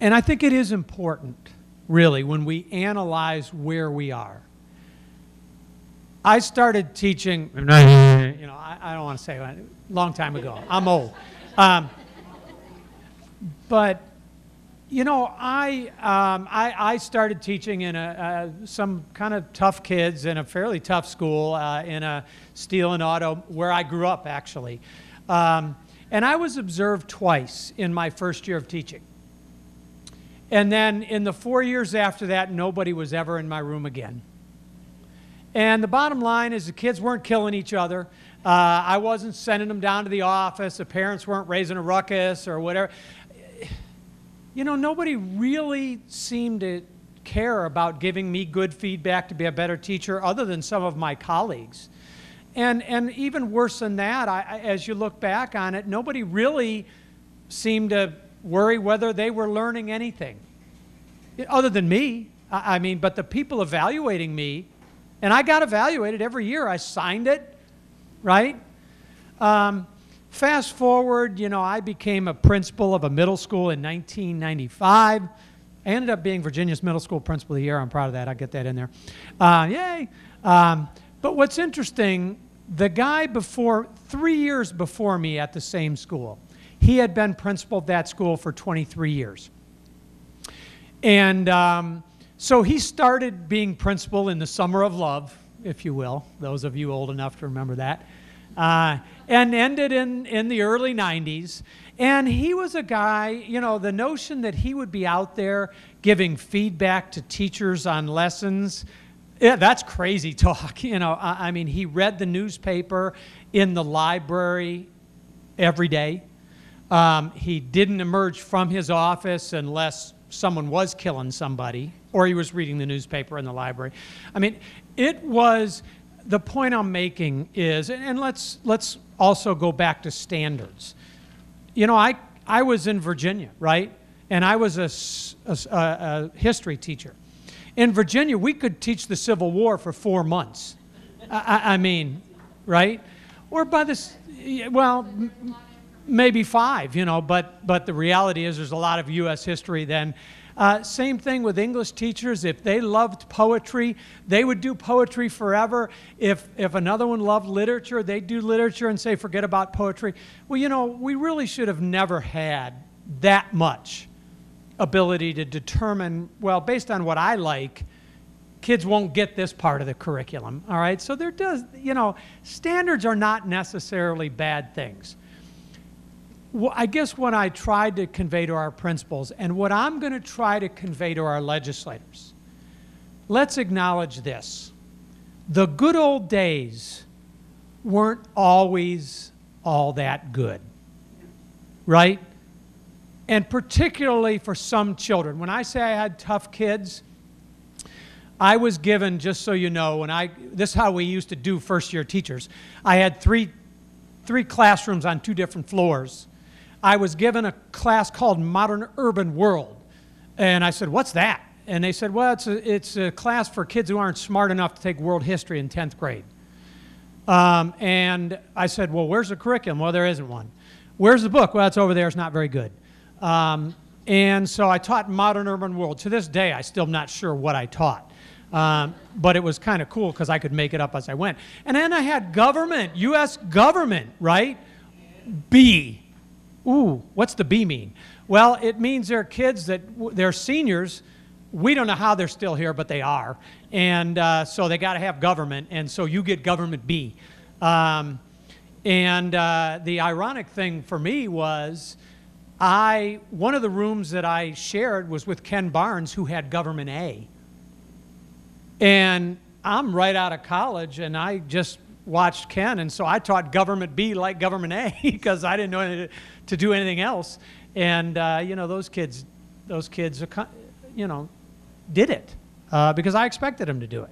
I think it is important, really, when we analyze where we are. I started teaching, I don't want to say a long time ago. I'm old. But I started teaching in some kind of tough kids in a fairly tough school in a steel and auto where I grew up, actually. And I was observed twice in my first year of teaching. And then in the 4 years after that, nobody was ever in my room again. And the bottom line is the kids weren't killing each other. I wasn't sending them down to the office. The parents weren't raising a ruckus or whatever. Nobody really seemed to care about giving me good feedback to be a better teacher other than some of my colleagues. And even worse than that, as you look back on it, nobody really seemed to worry whether they were learning anything other than me. But the people evaluating me, and I got evaluated every year. I signed it, right? Fast forward, I became a principal of a middle school in 1995. I ended up being Virginia's middle school principal of the year. I'm proud of that. I'll get that in there. Yay. But what's interesting, the guy 3 years before me at the same school, he had been principal of that school for 23 years. And so he started being principal in the summer of love, if you will, those of you old enough to remember that, and ended in the early 90s. And he was a guy, the notion that he would be out there giving feedback to teachers on lessons, yeah, that's crazy talk. He read the newspaper in the library every day. He didn't emerge from his office unless someone was killing somebody, or he was reading the newspaper in the library. It was, the point I'm making is, and let's also go back to standards. I was in Virginia, right? And I was a history teacher. In Virginia, we could teach the Civil War for 4 months. Right? Or by this, well, maybe 5, but the reality is there's a lot of U.S. history then. Same thing with English teachers. If they loved poetry, they would do poetry forever. If another one loved literature, they'd do literature and say, forget about poetry. Well, we really should have never had that much ability to determine, well, based on what I like, kids won't get this part of the curriculum, all right? So there does, standards are not necessarily bad things. Well, I guess what I tried to convey to our principals, and what I'm going to try to convey to our legislators, let's acknowledge this. The good old days weren't always all that good, right? And particularly for some children. When I say I had tough kids, I was given, just so you know, this is how we used to do first-year teachers. I had three classrooms on 2 different floors. I was given a class called Modern Urban World. And I said, what's that? And they said, well, it's a class for kids who aren't smart enough to take world history in 10th grade. And I said, well, where's the curriculum? Well, there isn't one. Where's the book? Well, it's over there. It's not very good. And so I taught Modern Urban World. To this day, I still am not sure what I taught. But it was kind of cool because I could make it up as I went. And then I had government, U.S. government, right? B. Ooh, what's the B mean? Well, it means they're kids they're seniors. We don't know how they're still here, but they are. And so they got to have government, and so you get government B. And the ironic thing for me was one of the rooms that I shared was with Ken Barnes, who had government A. And I'm right out of college, and I just watched Ken, and so I taught government B like government A because I didn't know anything to do anything else. And you know, those kids, you know, did it because I expected them to do it.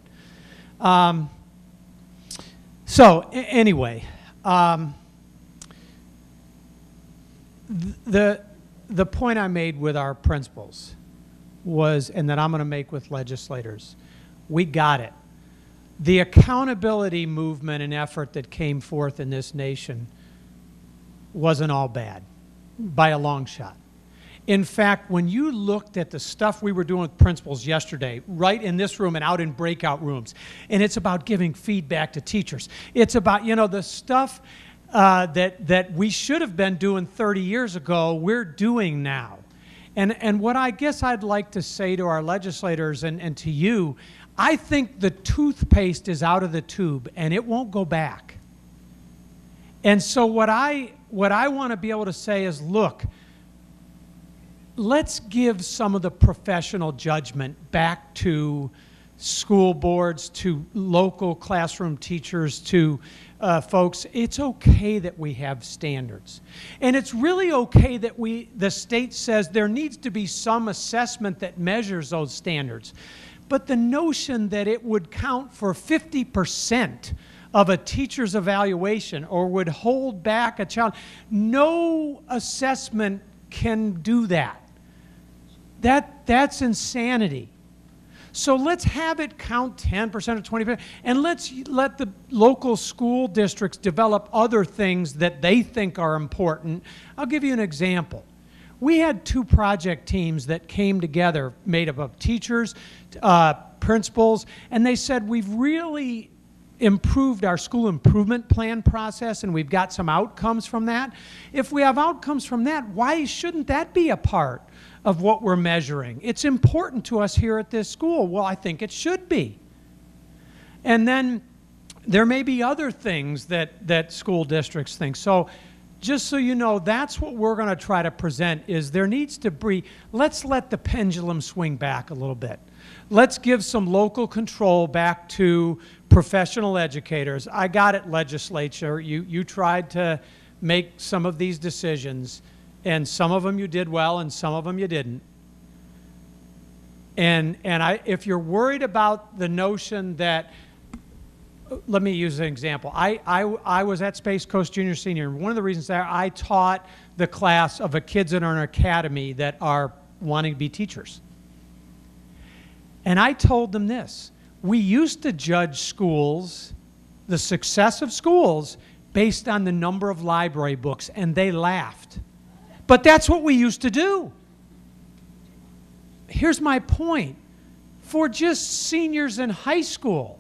So anyway, the point I made with our principals was, and that I'm going to make with legislators, we got it. The accountability movement and effort that came forth in this nation wasn't all bad, by a long shot. In fact, when you looked at the stuff we were doing with principals yesterday, right in this room and out in breakout rooms, and it's about giving feedback to teachers. It's about, you know, the stuff that we should have been doing 30 years ago, we're doing now. And what I guess I'd like to say to our legislators and to you, I think the toothpaste is out of the tube and it won't go back. And so what I want to be able to say is, look, let's give some of the professional judgment back to school boards, to local classroom teachers, to folks. It's okay that we have standards. And it's really okay that the state says there needs to be some assessment that measures those standards. But the notion that it would count for 50% of a teacher's evaluation or would hold back a child, no assessment can do that. That's insanity. So let's have it count 10% or 20%, and let's let the local school districts develop other things that they think are important. I'll give you an example. We had 2 project teams that came together, made up of teachers, principals, and they said, we've really improved our school improvement plan process and we've got some outcomes from that. If we have outcomes from that, why shouldn't that be a part of what we're measuring? It's important to us here at this school. Well, I think it should be. And then there may be other things that school districts think. So just so you know, that's what we're going to try to present, is there needs to be, let's let the pendulum swing back a little bit. Let's give some local control back to professional educators. I got it, legislature. You tried to make some of these decisions, and some of them you did well, and some of them you didn't. And if you're worried about the notion that, let me use an example. I was at Space Coast Junior Senior, and one of the reasons that I taught the class of kids in our academy that are wanting to be teachers. And I told them this: we used to judge schools, the success of schools, based on the number of library books, and they laughed. But that's what we used to do. Here's my point. For just seniors in high school,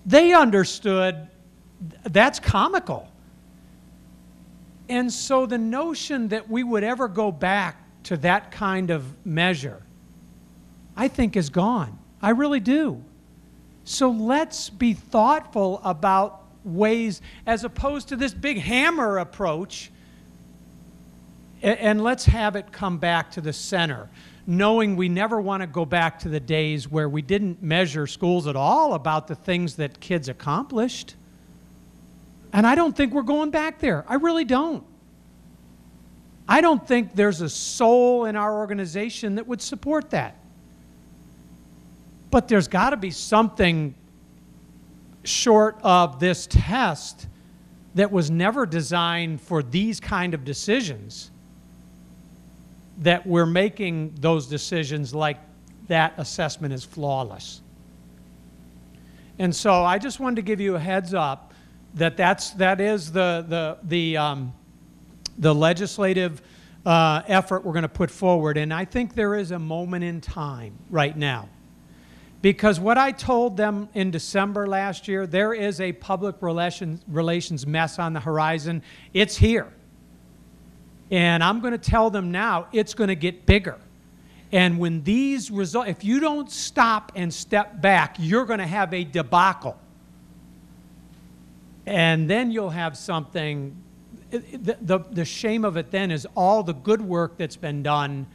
they understood that's comical. And so the notion that we would ever go back to that kind of measure, I think, is gone. I really do. So let's be thoughtful about ways, as opposed to this big hammer approach, and let's have it come back to the center, knowing we never want to go back to the days where we didn't measure schools at all about the things that kids accomplished. And I don't think we're going back there. I really don't. I don't think there's a soul in our organization that would support that. But there's got to be something short of this test that was never designed for these kind of decisions, that we're making those decisions like that assessment is flawless. And so I just wanted to give you a heads up that that is the legislative effort we're going to put forward. And I think there is a moment in time right now. Because what I told them in December last year, there is a public relations mess on the horizon. It's here. And I'm going to tell them now, it's going to get bigger. And when these results, if you don't stop and step back, you're going to have a debacle. And then you'll have something, the shame of it then is all the good work that's been done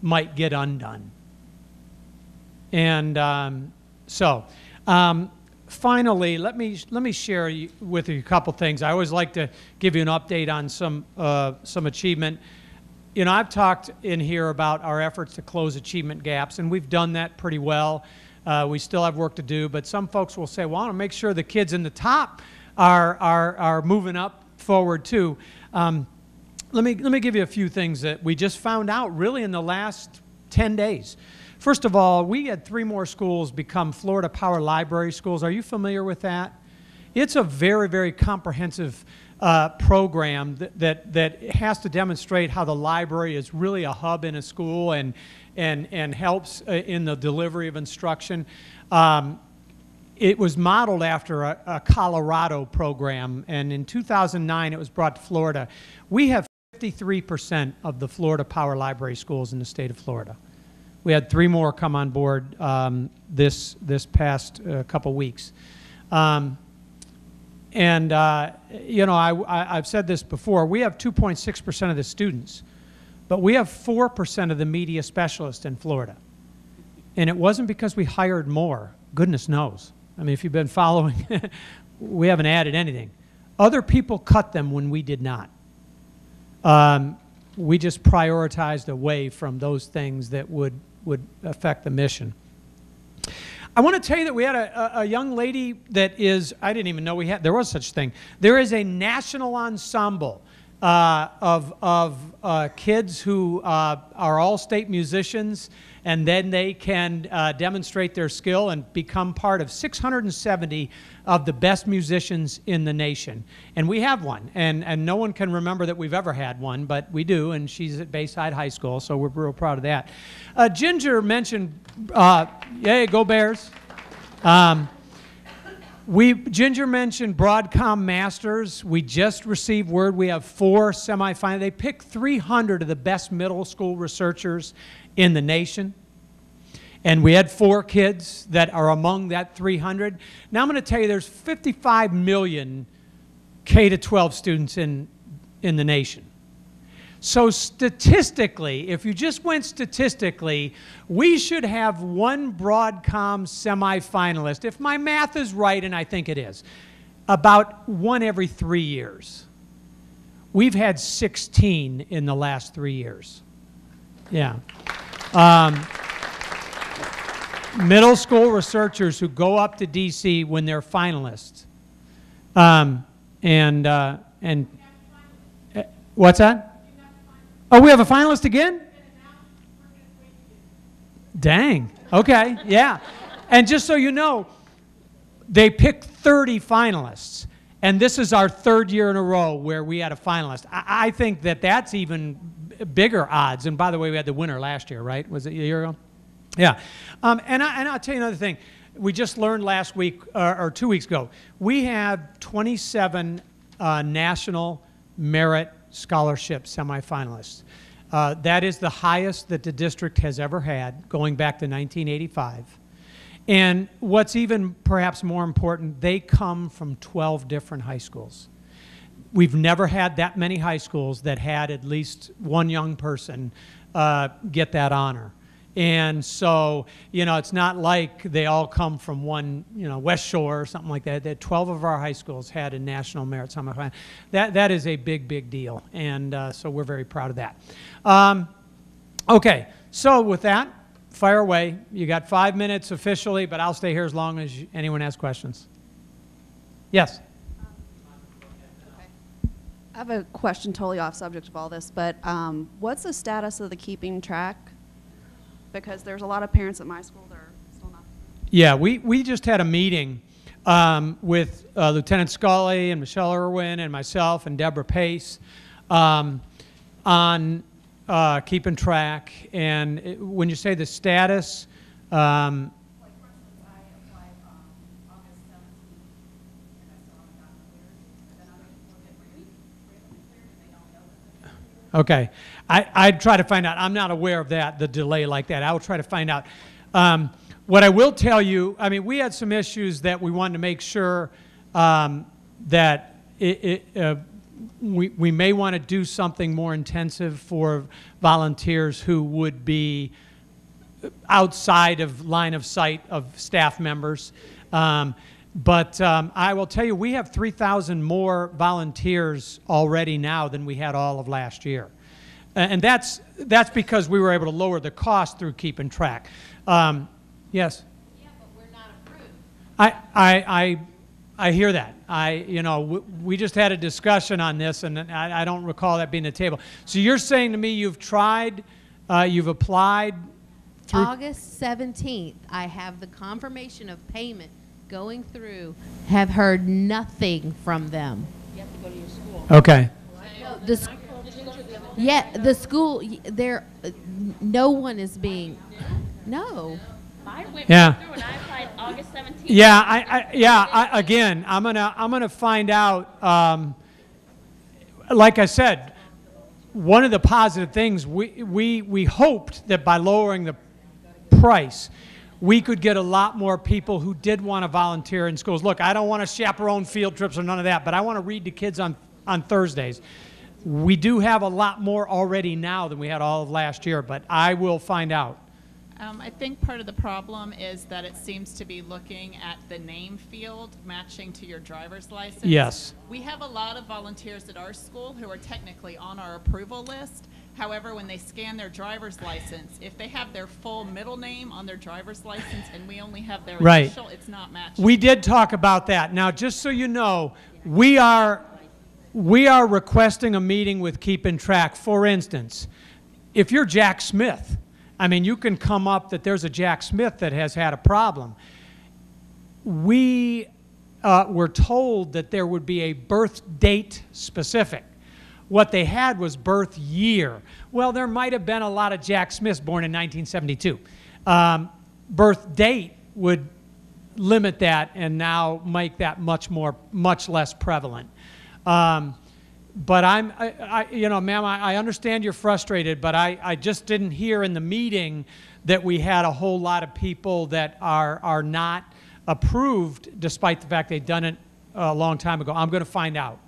might get undone. And finally, let me share with you a couple things. I always like to give you an update on some achievement. You know, I've talked in here about our efforts to close achievement gaps, and we've done that pretty well. We still have work to do, but some folks will say, well, I want to make sure the kids in the top are moving up forward too. Let me give you a few things that we just found out really in the last 10 days. First of all, we had 3 more schools become Florida Power Library schools. Are you familiar with that? It's a very, very comprehensive program that has to demonstrate how the library is really a hub in a school and helps in the delivery of instruction. It was modeled after a Colorado program, and in 2009 it was brought to Florida. We have 53% of the Florida Power Library schools in the state of Florida. We had 3 more come on board this past couple weeks. You know, I've said this before, we have 2.6% of the students, but we have 4% of the media specialists in Florida. And it wasn't because we hired more, goodness knows. I mean, if you've been following, we haven't added anything. Other people cut them when we did not. We just prioritized away from those things that would affect the mission. I want to tell you that we had a young lady that is, I didn't even know there was such a thing. There is a national ensemble of kids who are all state musicians, and then they can demonstrate their skill and become part of 670 of the best musicians in the nation. And we have one, and no one can remember that we've ever had one, but we do, and she's at Bayside High School, so we're real proud of that. Ginger mentioned, yay, go Bears. Ginger mentioned Broadcom Masters. We just received word we have 4 semifinals. They picked 300 of the best middle school researchers in the nation. And we had 4 kids that are among that 300. Now I'm going to tell you there's 55 million K-12 students in the nation. So statistically, if you just went statistically, we should have 1 Broadcom semifinalist, if my math is right, and I think it is, about 1 every 3 years. We've had 16 in the last 3 years. Yeah. Middle school researchers who go up to DC when they're finalists. What's that? Oh, we have a finalist again? Dang. Okay, yeah. And just so you know, they picked 30 finalists. And this is our 3rd year in a row where we had a finalist. I think that's even bigger odds. And by the way, we had the winner last year, right? Was it a year ago? Yeah. And I'll tell you another thing. We just learned last week, or 2 weeks ago, we have 27 National Merit Scholarship semifinalists. That is the highest that the district has ever had, going back to 1985. And what's even perhaps more important, they come from 12 different high schools. We've never had that many high schools that had at least 1 young person get that honor. And so, you know, it's not like they all come from one, you know, West Shore or something like that. That 12 of our high schools had a National Merit semifinal. That is a big, big deal. And so we're very proud of that. Okay, so with that, fire away. You got 5 minutes officially, but I'll stay here as long as anyone has questions. Yes? I have a question totally off subject of all this, but what's the status of the keeping track? Because there's a lot of parents at my school that are still not. Yeah, we just had a meeting with Lieutenant Scully and Michelle Irwin and myself and Deborah Pace on keeping track. And when you say the status, okay. I'd try to find out. I'm not aware of that, the delay like that. I will try to find out. What I will tell you, I mean, we had some issues that we wanted to make sure that we may want to do something more intensive for volunteers who would be outside of line of sight of staff members. But I will tell you, we have 3,000 more volunteers already now than we had all of last year. And that's because we were able to lower the cost through keeping track. Yes? Yeah, but we're not approved. I hear that. We just had a discussion on this, and I don't recall that being the table. So you're saying to me you've tried, you've applied through... August 17th, I have the confirmation of payment going through, have heard nothing from them. You have to go to your school. Okay. No, the school, no one is being, no. Mine went Yeah. through and I applied August 17th. Yeah, again, I'm gonna find out. Like I said, one of the positive things we hoped that by lowering the price, we could get a lot more people who did want to volunteer in schools. Look, I don't want to chaperone field trips or none of that, but I want to read to kids on Thursdays. We do have a lot more already now than we had all of last year, but I will find out. I think part of the problem is that it seems to be looking at the name field matching to your driver's license. Yes. We have a lot of volunteers at our school who are technically on our approval list. However, when they scan their driver's license, if they have their full middle name on their driver's license and we only have their Right. initial, it's not matching. We did talk about that. Now, just so you know, we are requesting a meeting with Keeping Track. For instance, if you're Jack Smith, I mean, you can come up that there's a Jack Smith that has had a problem. We were told that there would be a birth date specific. What they had was birth year. Well, there might have been a lot of Jack Smiths born in 1972. Birth date would limit that and now make that much less prevalent. But ma'am, I understand you're frustrated, but I just didn't hear in the meeting that we had a whole lot of people that are not approved, despite the fact they'd done it a long time ago. I'm going to find out.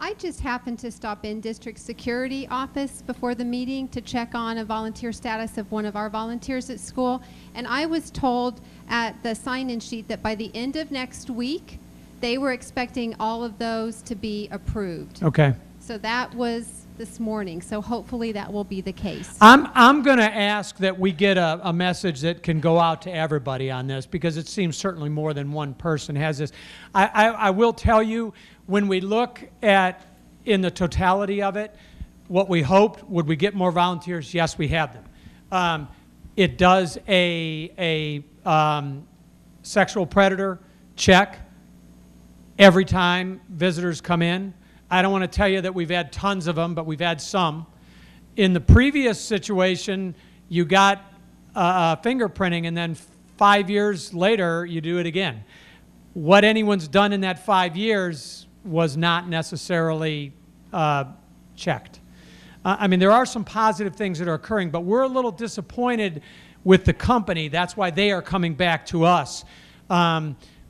I just happened to stop in district security office before the meeting to check on a volunteer status of one of our volunteers at school, and I was told at the sign-in sheet that by the end of next week, they were expecting all of those to be approved. Okay. So that was this morning, so hopefully that will be the case. I'm going to ask that we get a message that can go out to everybody on this, because it seems certainly more than one person has this. I will tell you, when we look at in the totality of it, what we hoped, would we get more volunteers? Yes, we have them. It does a sexual predator check every time visitors come in. I don't want to tell you that we've had tons of them, but we've had some. In the previous situation, you got fingerprinting, and then 5 years later, you do it again. What anyone's done in that 5 years was not necessarily checked. I mean, there are some positive things that are occurring, but we're a little disappointed with the company. That's why they are coming back to us.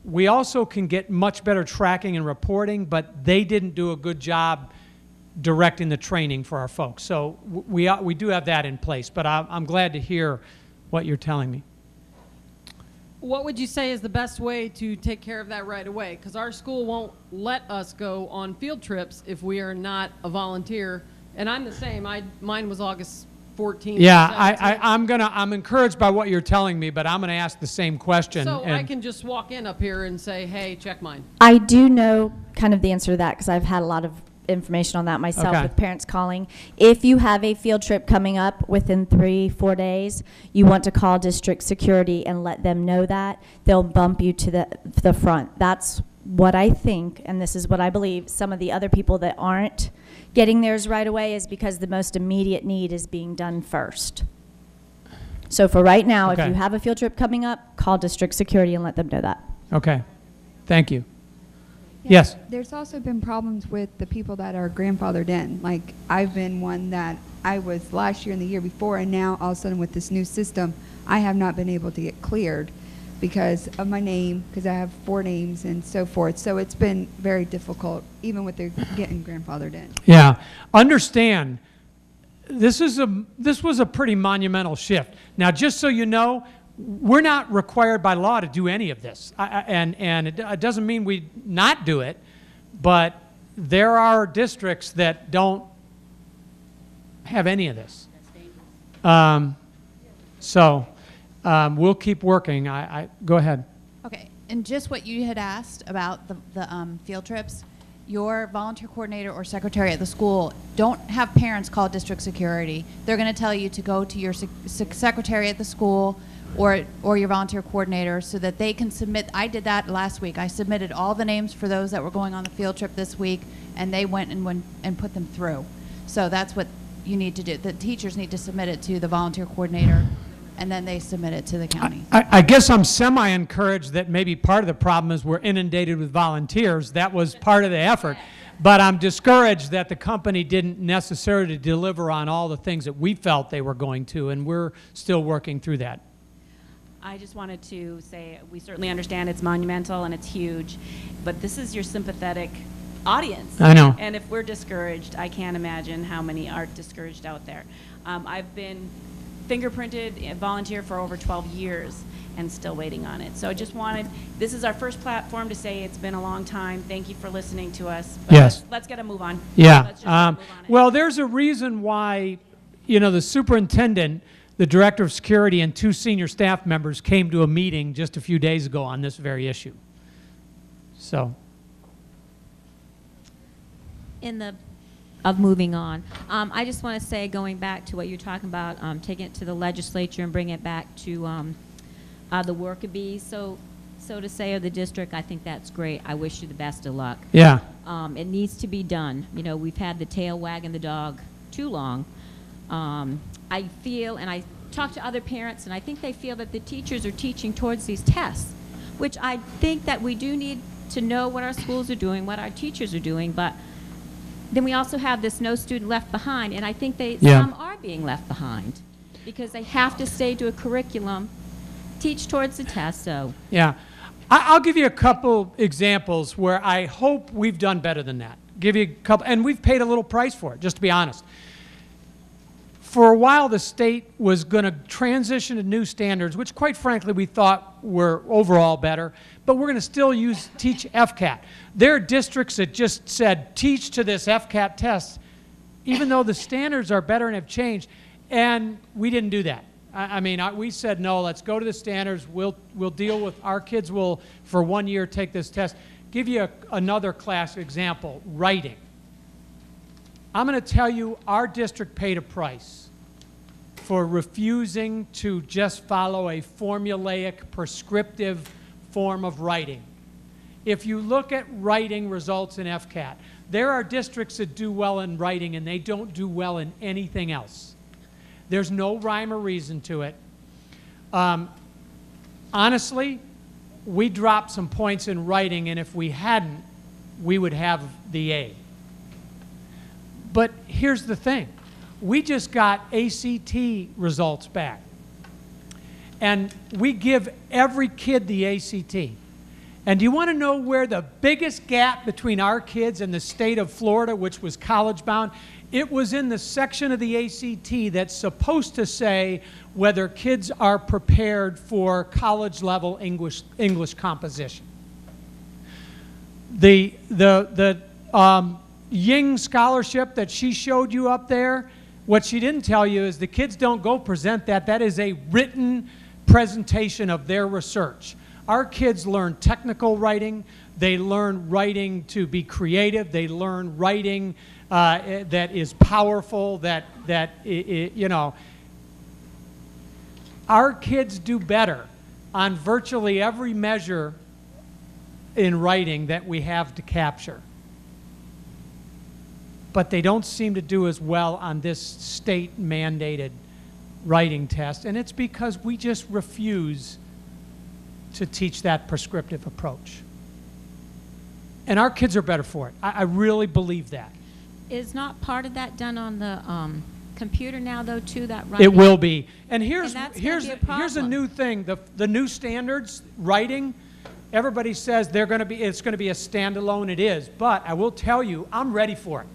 We also can get much better tracking and reporting, but they didn't do a good job directing the training for our folks. So we do have that in place, but I'm glad to hear what you're telling me. What would you say is the best way to take care of that right away? Because our school won't let us go on field trips if we are not a volunteer. And I'm the same. Mine was August 14th. Yeah, I'm encouraged by what you're telling me, but I'm going to ask the same question. So I can just walk in up here and say, hey, check mine. I do know kind of the answer to that, because I've had a lot of information on that myself with parents calling. If you have a field trip coming up within 3-4 days, you want to call district security and let them know that. They'll bump you to the front. That's what I think, and this is what I believe. Some of the other people that aren't getting theirs right away is because the most immediate need is being done first. So for right now, if you have a field trip coming up, call district security and let them know that. Okay. Thank you. Yes. There's also been problems with the people that are grandfathered in. Like, I've been one that I was last year and the year before, and now all of a sudden with this new system, I have not been able to get cleared. because of my name, because I have 4 names and so forth. So it's been very difficult, even with their getting grandfathered in. Yeah. Understand, this was a pretty monumental shift. Now, just so you know, we're not required by law to do any of this. And it doesn't mean we not do it, but there are districts that don't have any of this. We'll keep working. Go ahead. Okay, and just what you had asked about the field trips, your volunteer coordinator or secretary at the school don't have parents call district security. They're going to tell you to go to your secretary at the school or your volunteer coordinator so that they can submit. I did that last week. I submitted all the names for those that were going on the field trip this week, and they went and put them through. So that's what you need to do. The teachers need to submit it to the volunteer coordinator, and then they submit it to the county. I guess I'm semi-encouraged that maybe part of the problem is we're inundated with volunteers. That was part of the effort. But I'm discouraged that the company didn't necessarily deliver on all the things that we felt they were going to, and we're still working through that. I just wanted to say we certainly understand it's monumental and it's huge, but this is your sympathetic audience. I know. And if we're discouraged, I can't imagine how many are discouraged out there. I've been fingerprinted volunteer for over 12 years and still waiting on it. So I just wanted, this is our first platform to say it's been a long time. Thank you for listening to us. But Yes. let's get a move on. Yeah. Let's just get a move on it. Well, there's a reason why, the superintendent, the director of security, and 2 senior staff members came to a meeting just a few days ago on this very issue. So. Of moving on. I just want to say, going back to what you're talking about, taking it to the legislature and bringing it back to the worker bees, so to say, of the district, I think that's great. I wish you the best of luck. Yeah. It needs to be done. We've had the tail wagging the dog too long. I feel, and I talk to other parents, and I think they feel that the teachers are teaching towards these tests, which I think that we do need to know what our schools are doing, what our teachers are doing, but then we also have this no student left behind, and I think some are being left behind because they have to stay to a curriculum, teach towards the test. So Yeah. I'll give you a couple examples where I hope we've done better than that. Give you a couple, and we've paid a little price for it, just to be honest. For a while, the state was going to transition to new standards, which quite frankly we thought were overall better, but we're going to still teach FCAT. There are districts that just said, teach to this FCAT test, even though the standards are better and have changed, and we didn't do that. We said, no, let's go to the standards. We'll deal with, our kids will, for 1 year, take this test. Give you another class example, writing. I'm going to tell you our district paid a price for refusing to just follow a formulaic, prescriptive form of writing. If you look at writing results in FCAT, there are districts that do well in writing and they don't do well in anything else. There's no rhyme or reason to it. Honestly, we dropped some points in writing, and if we hadn't, we would have the A. But here's the thing. We just got ACT results back. And we give every kid the ACT. And do you want to know where the biggest gap between our kids and the state of Florida, which was college bound? It was in the section of the ACT that's supposed to say whether kids are prepared for college level English composition. The Ying scholarship that she showed you up there, what she didn't tell you is the kids don't go present that. That is a written presentation of their research. Our kids learn technical writing. They learn writing to be creative. They learn writing that is powerful, Our kids do better on virtually every measure in writing that we have to capture. But they don't seem to do as well on this state-mandated writing test, and it's because we just refuse to teach that prescriptive approach. And our kids are better for it. I really believe that. is not part of that done on the computer now, though, too, that writing? It will be. And here's that's gonna be a here's a problem. new thing. The new standards, writing, everybody says it's going to be a standalone. It is. But I will tell you, I'm ready for it.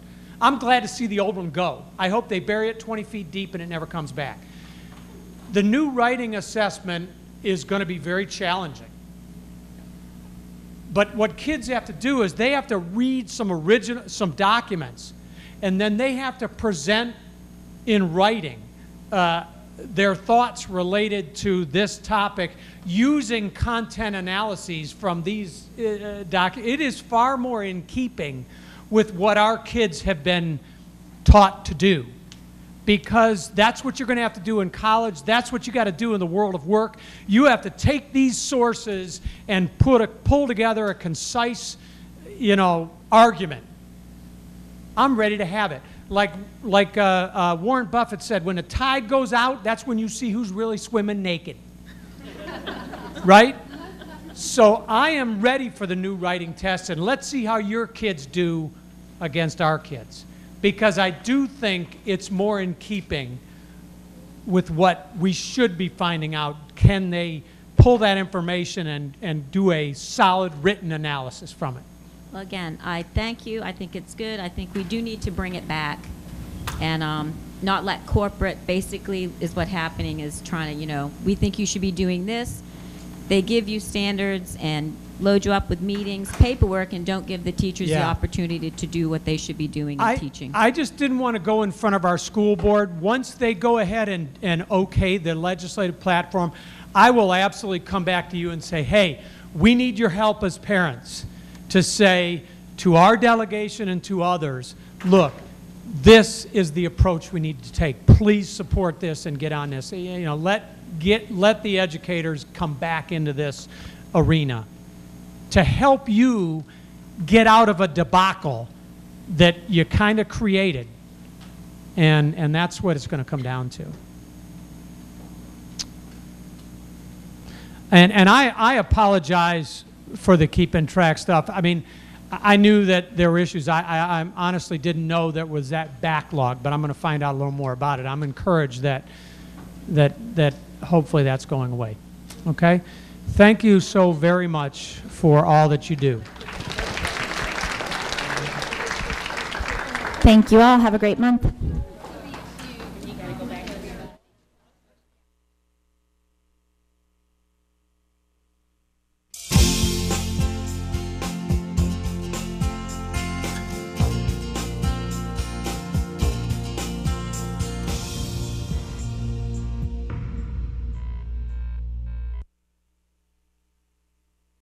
I'm glad to see the old one go. I hope they bury it 20 feet deep and it never comes back. The new writing assessment is going to be very challenging. But what kids have to do is they have to read some documents, and then they have to present in writing their thoughts related to this topic using content analyses from these documents. It is far more in keeping with what our kids have been taught to do, because that's what you're going to have to do in college. That's what you got to do in the world of work. You have to take these sources and pull together a concise, argument. I'm ready to have it. Like Warren Buffett said, when the tide goes out, that's when you see who's really swimming naked. Right? So I am ready for the new writing test, and let's see how your kids do against our kids. Because I do think it's more in keeping with what we should be finding out. Can they pull that information and do a solid written analysis from it? Well, again, I thank you. I think it's good. I think we do need to bring it back and not let corporate, basically is what happening, is trying to, we think you should be doing this. They give you standards and load you up with meetings, paperwork, and don't give the teachers the opportunity to do what they should be doing in teaching. I just didn't want to go in front of our school board. Once they go ahead and okay the legislative platform, I will absolutely come back to you and say, hey, we need your help as parents to say to our delegation and to others, look, this is the approach we need to take. Please support this and get on this. Let the educators come back into this arena to help you get out of a debacle that you kind of created. And that's what it's going to come down to. And I apologize for the keep in track stuff. I mean, I knew that there were issues. I honestly didn't know there was that backlog, but I'm going to find out a little more about it. I'm encouraged that hopefully that's going away. Okay? Thank you so very much for all that you do. Thank you all. Have a great month.